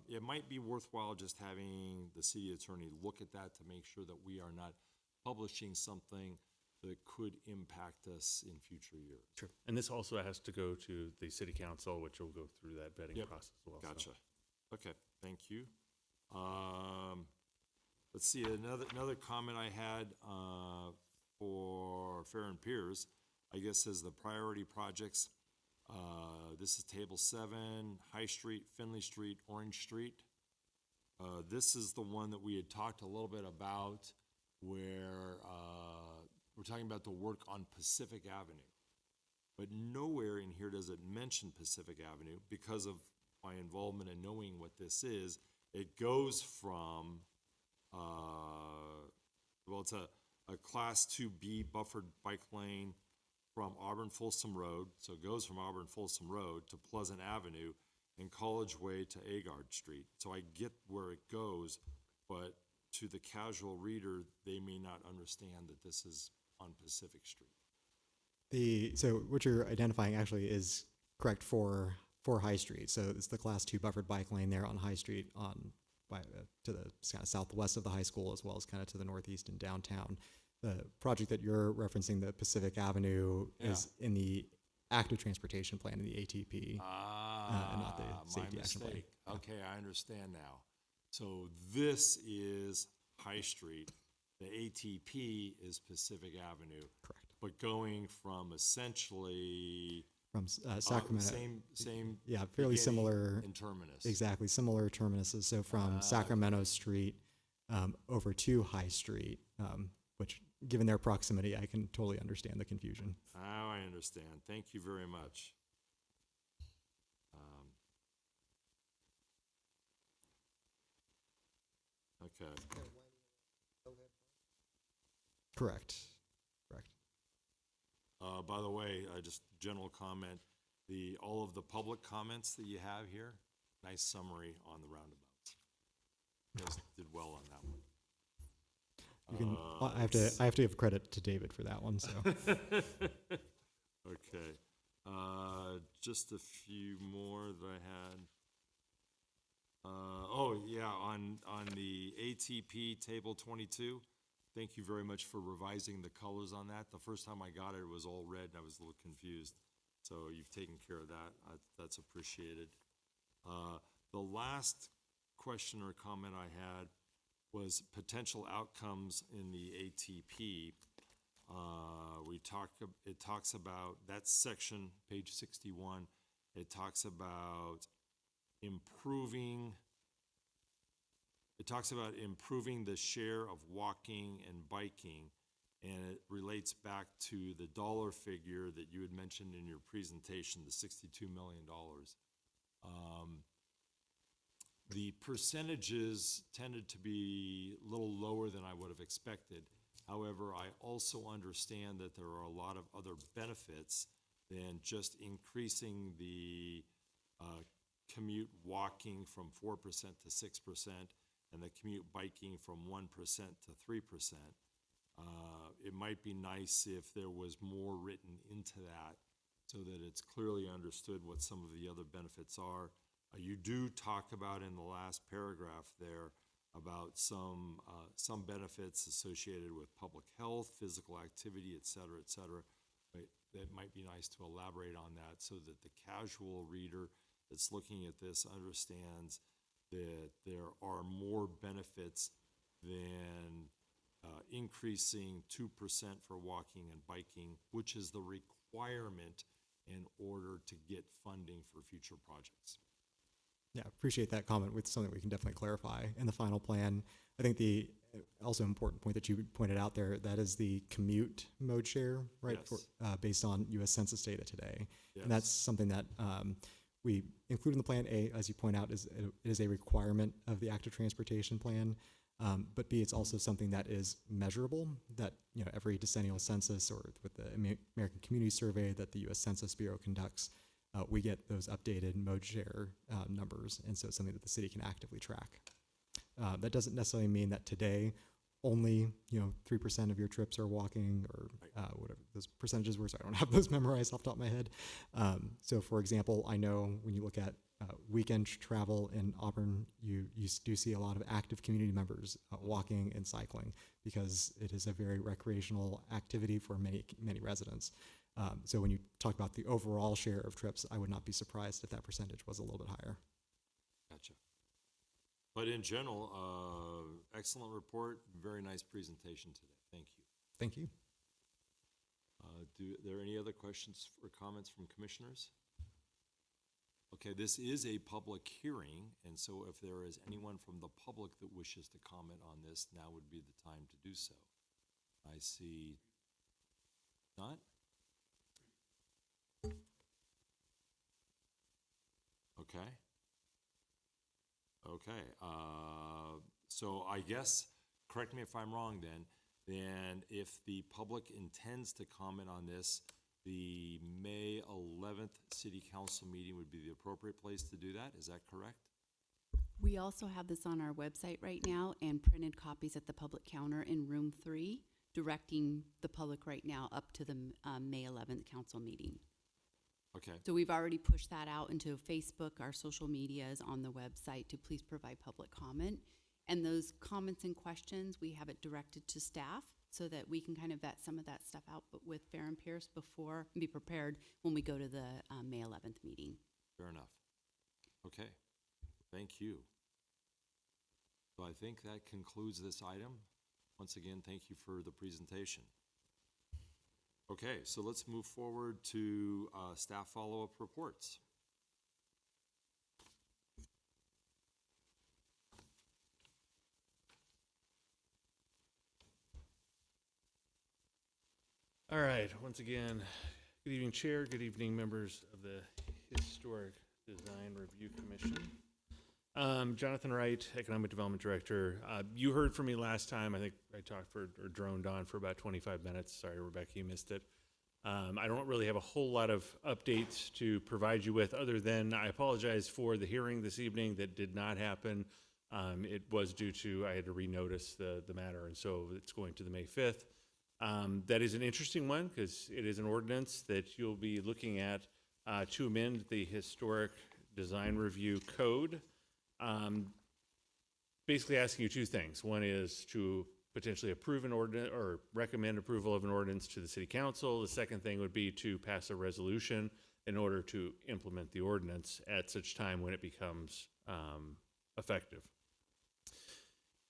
It might be worthwhile just having the city attorney look at that to make sure that we are not publishing something that could impact us in future years. Sure. And this also has to go to the city council, which will go through that vetting Yep. process as well. Gotcha. Okay, thank you. Let's see, another comment I had for Fair and Piers, I guess, is the priority projects. This is table 7, High Street, Finley Street, Orange Street. This is the one that we had talked a little bit about where we're talking about the work on Pacific Avenue. But nowhere in here does it mention Pacific Avenue because of my involvement in knowing what this is. It goes from, well, it's a Class 2B buffered bike lane from Auburn Folsom Road, so it goes from Auburn Folsom Road to Pleasant Avenue and College Way to Agard Street. So I get where it goes, but to the casual reader, they may not understand that this is on Pacific Street. So what you're identifying actually is correct for High Street. So it's the Class 2 buffered bike lane there on High Street to the kind of southwest of the high school, as well as kind of to the northeast and downtown. The project that you're referencing, the Pacific Avenue, is in the active transportation plan in the ATP, and not the safety action plan. Okay, I understand now. So this is High Street. The ATP is Pacific Avenue. Correct. But going from essentially From Sacramento. Same. Yeah, fairly beginning similar. and terminus. Exactly, similar terminuses. So from Sacramento Street over to High Street, which, given their proximity, I can totally understand the confusion. Now I understand. Thank you very much. Okay. Correct. By the way, just general comment, all of the public comments that you have here, nice summary on the roundabouts. You guys did well on that one. You can. I have to give credit to David for that one. So. Okay. Just a few more that I had. On the ATP table 22. Thank you very much for revising the colors on that. The first time I got it, it was all red, and I was a little confused. So you've taken care of that. That's appreciated. The last question or comment I had was potential outcomes in the ATP. It talks about, that section, page 61, it talks about improving the share of walking and biking, and it relates back to the dollar figure that you had mentioned in your presentation, the $62 million. The percentages tended to be a little lower than I would have expected. However, I also understand that there are a lot of other benefits than just increasing the commute walking from 4% to 6% and the commute biking from 1% to 3%. It might be nice if there was more written into that so that it's clearly understood what some of the other benefits are. You do talk about in the last paragraph there about some benefits associated with public health, physical activity, et cetera, right? That might be nice to elaborate on that so that the casual reader that's looking at this understands that there are more benefits than increasing 2% for walking and biking, which is the requirement in order to get funding for future projects. Yeah, appreciate that comment with something we can definitely clarify in the final plan. I think the also important point that you pointed out there, that is the commute mode share, right? Yes. Based on U.S. Census data today. Yes. And that's something that we include in the plan. A, as you point out, it is a requirement of the active transportation plan. But B, it's also something that is measurable, that every decennial census or with the American Community Survey that the U.S. Census Bureau conducts, we get those updated mode share numbers, and so it's something that the city can actively track. That doesn't necessarily mean that today only 3% of your trips are walking or whatever those percentages were, so I don't have those memorized off the top of my head. So for example, I know when you look at weekend travel in Auburn, you do see a lot of active community members walking and cycling because it is a very recreational activity for many residents. So when you talk about the overall share of trips, I would not be surprised if that percentage was a little bit higher. Gotcha. But in general, excellent report, very nice presentation today. Thank you. Thank you. Are there any other questions or comments from commissioners? Okay, this is a public hearing, and so if there is anyone from the public that wishes to comment on this, now would be the time to do so. I see not. Okay. Okay, so I guess, correct me if I'm wrong then if the public intends to comment on this, the May 11th City Council meeting would be the appropriate place to do that. Is that correct? We also have this on our website right now and printed copies at the public counter in room 3, directing the public right now up to the May 11th council meeting. Okay. So we've already pushed that out into Facebook. Our social media is on the website to please provide public comment. And those comments and questions, we have it directed to staff so that we can kind of vet some of that stuff out but with Fair and Pierce before and be prepared when we go to the May 11th meeting. Fair enough. Okay, thank you. So I think that concludes this item. Once again, thank you for the presentation. Okay, so let's move forward to staff follow-up reports. All right, once again, good evening, Chair, good evening, members of the Historic Design Review Commission. Jonathan Wright, Economic Development Director. You heard from me last time. I think I talked or droned on for about 25 minutes. Sorry, Rebecca, you missed it. I don't really have a whole lot of updates to provide you with other than I apologize for the hearing this evening that did not happen. It was due to, I had to renotice the matter, and so it's going to the May 5th. That is an interesting one because it is an ordinance that you'll be looking at to amend the Historic Design Review Code. Basically asking you two things. One is to potentially approve an ordinance or recommend approval of an ordinance to the City Council. The second thing would be to pass a resolution in order to implement the ordinance at such time when it becomes effective.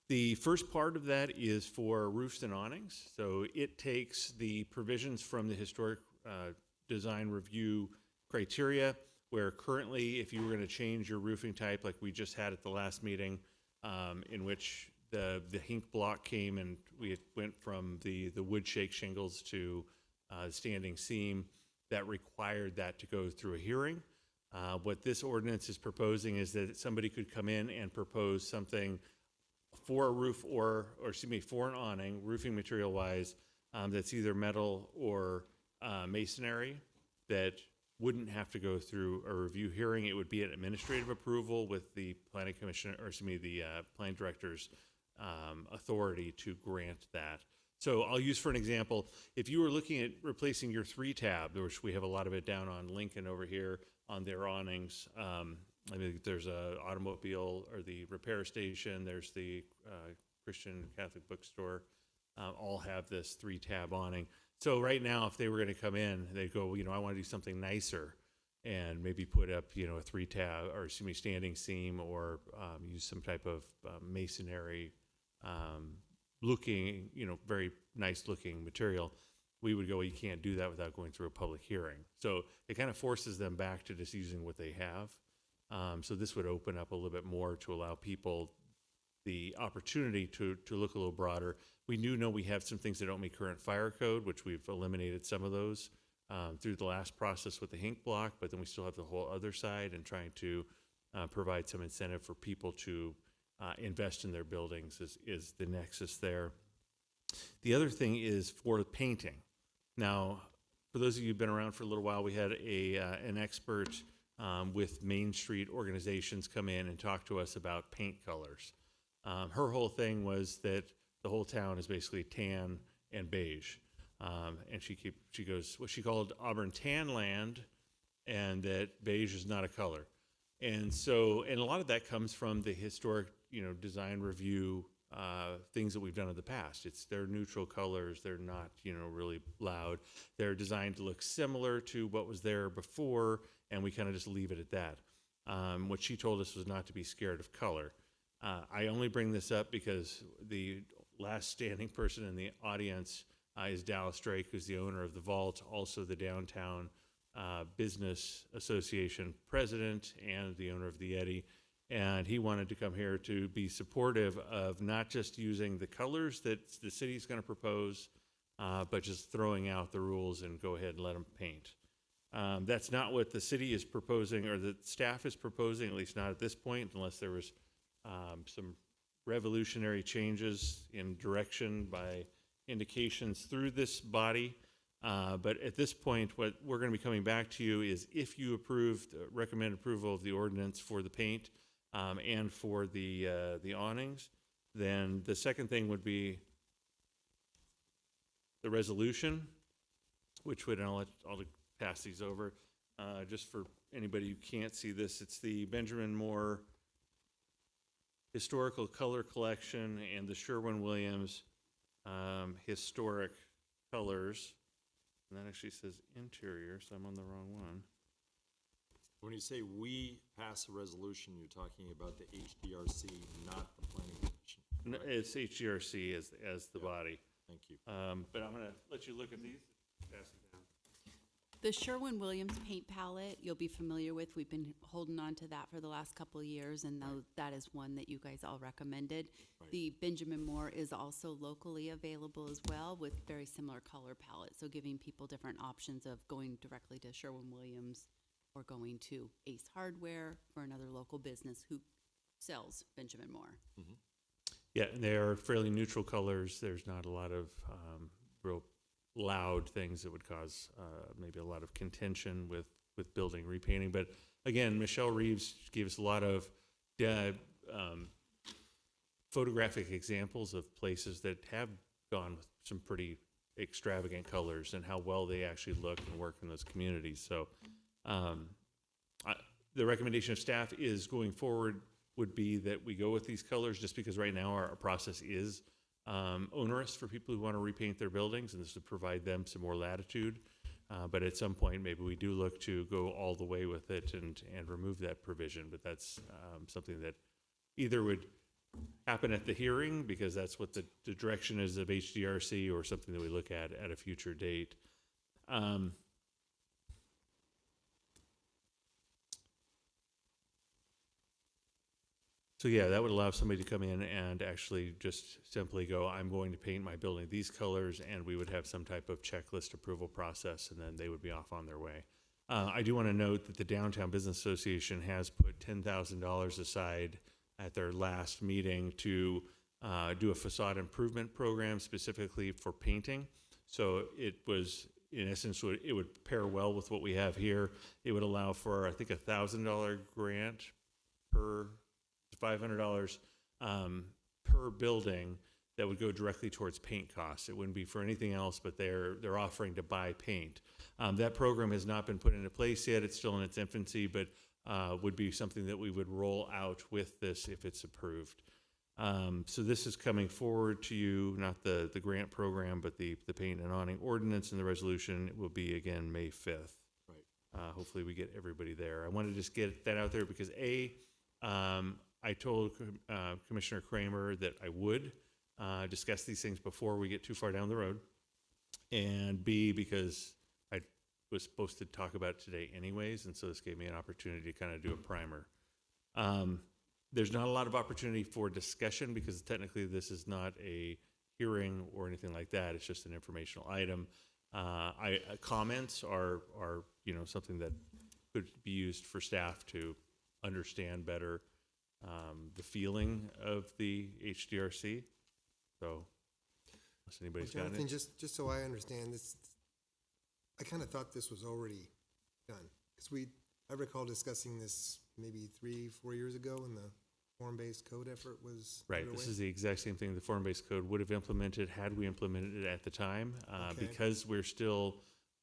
The first part of that is for roofs and awnings. So it takes the provisions from the Historic Design Review criteria, where currently if you were going to change your roofing type like we just had at the last meeting, in which the Hink block came and we went from the wood shake shingles to standing seam, that required that to go through a hearing. What this ordinance is proposing is that somebody could come in and propose something for a roof or excuse me, for an awning, roofing material wise, that's either metal or masonry, that wouldn't have to go through a review hearing. It would be an administrative approval with the planning commissioner, or excuse me, the planning director's authority to grant that. So I'll use for an example, if you were looking at replacing your 3-tab, which we have a lot of it down on Lincoln over here on their awnings. I mean, there's a automobile or the repair station, there's the Christian Catholic bookstore, all have this 3-tab awning. So right now, if they were going to come in, they'd go, well, you know, I want to do something nicer and maybe put up, you know, a 3-tab or excuse me, standing seam, or use some type of masonry looking, you know, very nice looking material. We would go, well, you can't do that without going through a public hearing. So it kind of forces them back to just using what they have. So this would open up a little bit more to allow people the opportunity to look a little broader. We do know we have some things that don't meet current fire code, which we've eliminated some of those through the last process with the Hink block, but then we still have the whole other side and trying to provide some incentive for people to invest in their buildings is the nexus there. The other thing is for painting. Now, for those of you who've been around for a little while, we had an expert with Main Street organizations come in and talk to us about paint colors. Her whole thing was that the whole town is basically tan and beige. And she goes, what she called Auburn Tan Land, and that beige is not a color. And so, and a lot of that comes from the historic, you know, design review things that we've done in the past. They're neutral colors. They're not, you know, really loud. They're designed to look similar to what was there before, and we kind of just leave it at that. What she told us was not to be scared of color. I only bring this up because the last standing person in the audience is Dallas Drake, who's the owner of the Vault, also the Downtown Business Association president and the owner of the Yeti. And he wanted to come here to be supportive of not just using the colors that the city's going to propose, but just throwing out the rules and go ahead and let them paint. That's not what the city is proposing, or the staff is proposing, at least not at this point, unless there was some revolutionary changes in direction by indications through this body. But at this point, what we're going to be coming back to you is if you recommend approval of the ordinance for the paint and for the awnings, then the second thing would be the resolution, which would, and I'll pass these over, just for anybody who can't see this. It's the Benjamin Moore Historical Color Collection and the Sherwin-Williams Historic Colors. And that actually says interior, so I'm on the wrong one. When you say we pass a resolution, you're talking about the HDRC, not the planning commission. No, it's HDRC as the body. Thank you. But I'm going to let you look at these. Pass it down. The Sherwin-Williams paint palette, you'll be familiar with. We've been holding on to that for the last couple of years, and that is one that you guys all recommended. Right. The Benjamin Moore is also locally available as well, with very similar color palette, so giving people different options of going directly to Sherwin-Williams or going to Ace Hardware for another local business who sells Benjamin Moore. Yeah, and they are fairly neutral colors. There's not a lot of real loud things that would cause maybe a lot of contention with building repainting. But again, Michelle Reeves gave us a lot of photographic examples of places that have gone with some pretty extravagant colors and how well they actually look and work in those communities. So the recommendation of staff is going forward would be that we go with these colors, just because right now our process is onerous for people who want to repaint their buildings, and this would provide them some more latitude. But at some point, maybe we do look to go all the way with it and remove that provision. But that's something that either would happen at the hearing, because that's what the direction is of HDRC, or something that we look at a future date. So yeah, that would allow somebody to come in and actually just simply go, I'm going to paint my building these colors, and we would have some type of checklist approval process, and then they would be off on their way. I do want to note that the Downtown Business Association has put $10,000 aside at their last meeting to do a facade improvement program specifically for painting. So it was, in essence, it would pair well with what we have here. It would allow for, I think, $1,000 grant per $500 per building that would go directly towards paint costs. It wouldn't be for anything else, but they're offering to buy paint. That program has not been put into place yet. It's still in its infancy, but would be something that we would roll out with this if it's approved. So this is coming forward to you, not the grant program, but the paint and awning ordinance, and the resolution will be again May 5th. Right. Hopefully we get everybody there. I want to just get that out there because I told Commissioner Kramer that I would discuss these things before we get too far down the road, and B, because I was supposed to talk about it today anyways, and so this gave me an opportunity to kind of do a primer. There's not a lot of opportunity for discussion because technically this is not a hearing or anything like that. It's just an informational item. Comments are something that could be used for staff to understand better the feeling of the HDRC. So, unless anybody's got Jonathan, it. just so I understand this, I kind of thought this was already done. Because I recall discussing this maybe 3-4 years ago when the form-based code effort was Right, underway. this is the exact same thing the form-based code would have implemented had we implemented it at the time. Okay. Because we're still,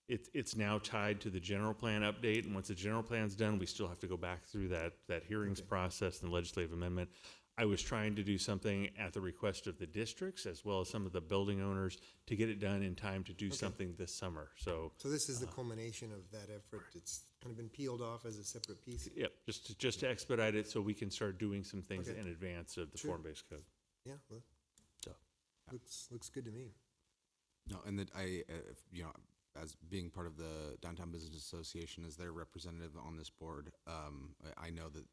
it's now tied to the general plan update, and once the general plan's done, we still have to go back through that hearings process and legislative amendment. I was trying to do something at the request of the districts as well as some of the building owners to get it done in time to do something this summer. So this is the culmination of that effort. It's kind of been peeled off as a separate piece. yep, just to expedite it so we can start doing some things Okay. in advance of the Sure. form-based code. Yeah, well, So. looks good to me. No, and that as being part of the Downtown Business Association, as their representative on this board, I know that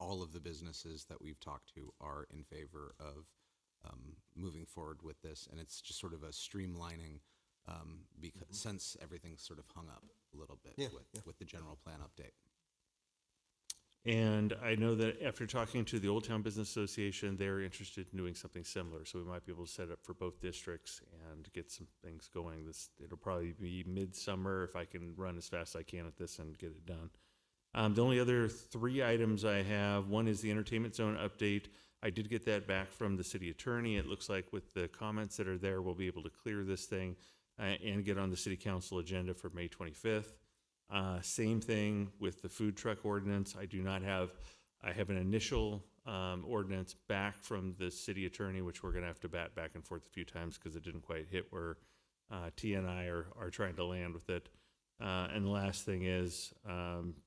all of the businesses that we've talked to are in favor of moving forward with this, and it's just sort of a streamlining because since everything's sort of hung up a little bit with the general plan update. And I know that after talking to the Old Town Business Association, they're interested in doing something similar. So we might be able to set up for both districts and get some things going. It'll probably be midsummer if I can run as fast as I can at this and get it done. The only other 3 items I have, one is the entertainment zone update. I did get that back from the city attorney. It looks like with the comments that are there, we'll be able to clear this thing and get on the city council agenda for May 25th. Same thing with the food truck ordinance. I have an initial ordinance back from the city attorney, which we're gonna have to bat back and forth a few times because it didn't quite hit where T and I are trying to land with it. And the last thing is,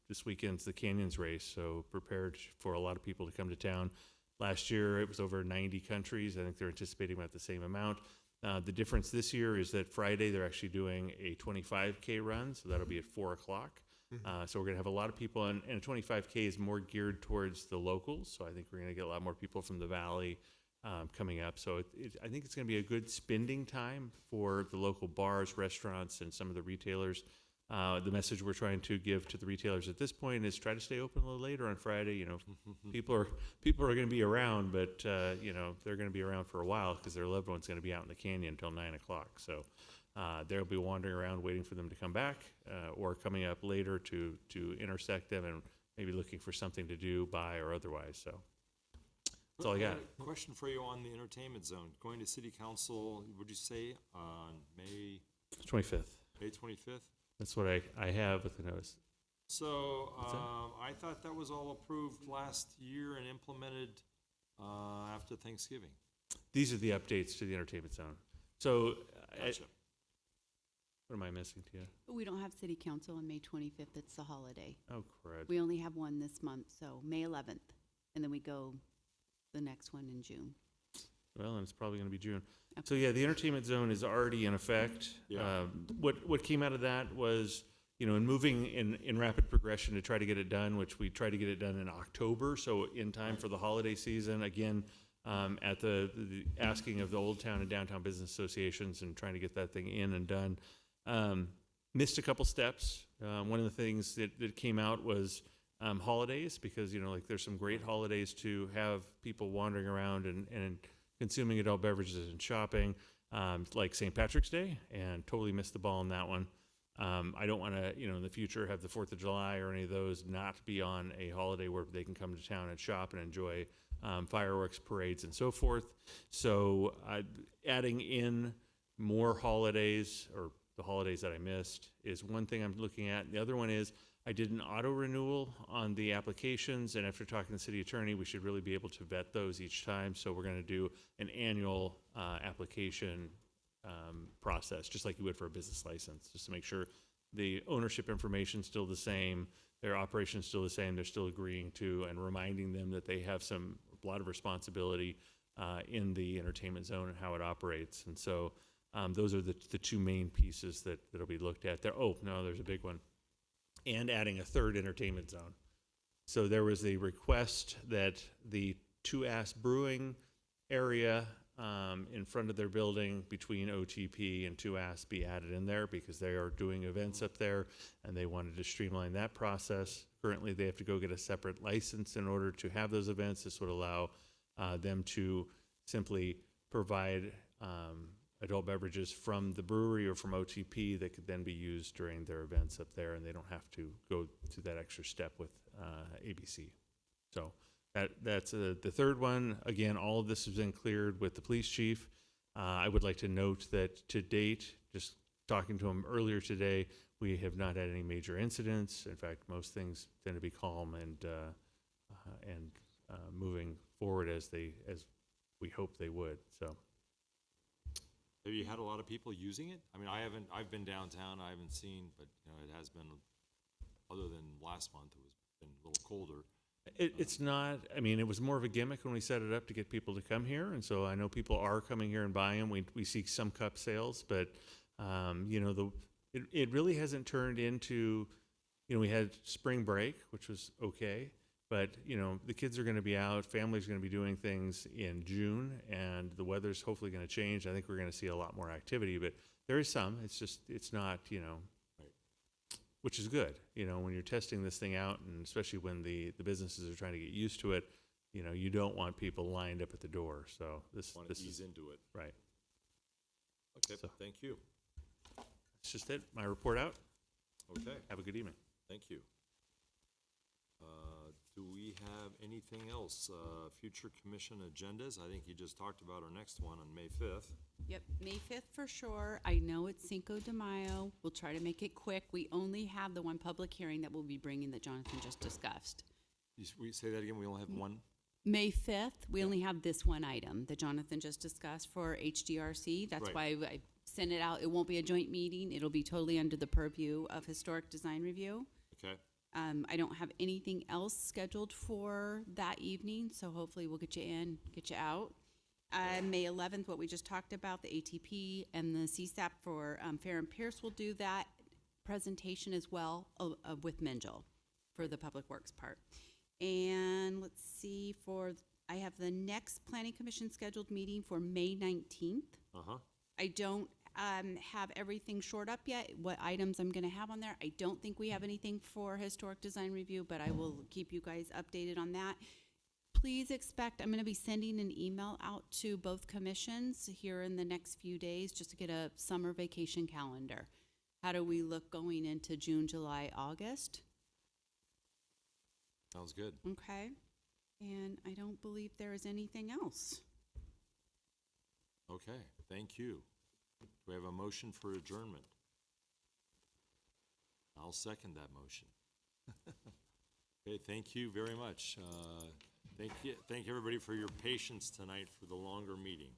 this weekend's the Canyons race, so prepared for a lot of people to come to town. Last year, it was over 90 countries. I think they're anticipating about the same amount. The difference this year is that Friday, they're actually doing a 25K run, so that'll be at 4 o'clock. So we're gonna have a lot of people, and a 25K is more geared towards the locals, so I think we're gonna get a lot more people from the valley coming up. So I think it's gonna be a good spending time for the local bars, restaurants, and some of the retailers. The message we're trying to give to the retailers at this point is try to stay open a little later on Friday. You know, people are going to be around, but they're going to be around for a while because their loved one's going to be out in the canyon until 9 o'clock. So they'll be wandering around waiting for them to come back, or coming up later to intersect them and maybe looking for something to do, buy, or otherwise. So that's all I got. Question for you on the entertainment zone. Going to city council, would you say on May 25th. May 25th? That's what I have with the notice. So I thought that was all approved last year and implemented after Thanksgiving. These are the updates to the entertainment zone. So Gotcha. what am I missing, Tia? We don't have city council on May 25th. It's the holiday. Oh, crud. We only have one this month, so May 11th, and then we go the next one in June. Well, and it's probably going to be June. So yeah, the entertainment zone is already in effect. Yeah. What came out of that was, in moving in rapid progression to try to get it done, which we tried to get it done in October, so in time for the holiday season. Again, at the asking of the Old Town and Downtown Business Associations and trying to get that thing in and done. Missed a couple steps. One of the things that came out was holidays, because there's some great holidays to have people wandering around and consuming adult beverages and shopping, like St. Patrick's Day, and totally missed the ball on that one. I don't want to, in the future have the 4th of July or any of those not be on a holiday where they can come to town and shop and enjoy fireworks, parades, and so forth. So adding in more holidays, or the holidays that I missed, is one thing I'm looking at. The other one is I did an auto renewal on the applications, and after talking to the city attorney, we should really be able to vet those each time. So we're going to do an annual application process, just like you would for a business license, just to make sure the ownership information is still the same, their operation is still the same, they're still agreeing to, and reminding them that they have a lot of responsibility in the entertainment zone and how it operates. And so those are the two main pieces that'll be looked at there. Oh, no, there's a big one. And adding a third entertainment zone. So there was a request that the Two Ass Brewing area in front of their building between OTP and Two Ass be added in there, because they are doing events up there and they wanted to streamline that process. Currently, they have to go get a separate license in order to have those events. This would allow them to simply provide adult beverages from the brewery or from OTP that could then be used during their events up there, and they don't have to go to that extra step with ABC. So that's the third one. Again, all of this has been cleared with the police chief. I would like to note that to date, just talking to him earlier today, we have not had any major incidents. In fact, most things tend to be calm and moving forward as we hope they would. So. Have you had a lot of people using it? I mean, I've been downtown, I haven't seen, but it has been, other than last month, it was been a little colder. It's not, I mean, it was more of a gimmick when we set it up to get people to come here, and so I know people are coming here and buying them. We see some cup sales, but, it really hasn't turned into, we had spring break, which was okay, but, the kids are going to be out, families are going to be doing things in June, and the weather's hopefully going to change. I think we're going to see a lot more activity, but there is some. It's not, which is good, when you're testing this thing out, and especially when the businesses are trying to get used to it, you don't want people lined up at the door. So this Ease is into it. right. Okay, So- thank you. That's just it. My report out. Okay, Have a good evening. thank you. Do we have anything else? Future commission agendas? I think you just talked about our next one on May 5th. Yep, May 5th for sure. I know it's Cinco de Mayo. We'll try to make it quick. We only have the one public hearing that we'll be bringing that Jonathan just discussed. We say that again, we only have one? May 5th, we only have this one item that Jonathan just discussed for HDRC. That's Right. why I sent it out. It won't be a joint meeting. It'll be totally under the purview of Historic Design Review. Okay, I don't have anything else scheduled for that evening, so hopefully we'll get you in, get you out. May 11th, what we just talked about, the ATP and the CSAP for Fair and Pierce will do that presentation as well with Menjel for the Public Works part. And let's see, I have the next Planning Commission scheduled meeting for May 19th. uh-huh. I don't have everything shored up yet, what items I'm going to have on there. I don't think we have anything for Historic Design Review, but I will keep you guys updated on that. Please expect, I'm going to be sending an email out to both commissions here in the next few days just to get a summer vacation calendar. How do we look going into June, July, August? Sounds good. Okay. And I don't believe there is anything else. Okay, thank you. Do we have a motion for adjournment? I'll second that motion. Okay, thank you very much. Thank you, everybody, for your patience tonight for the longer meeting.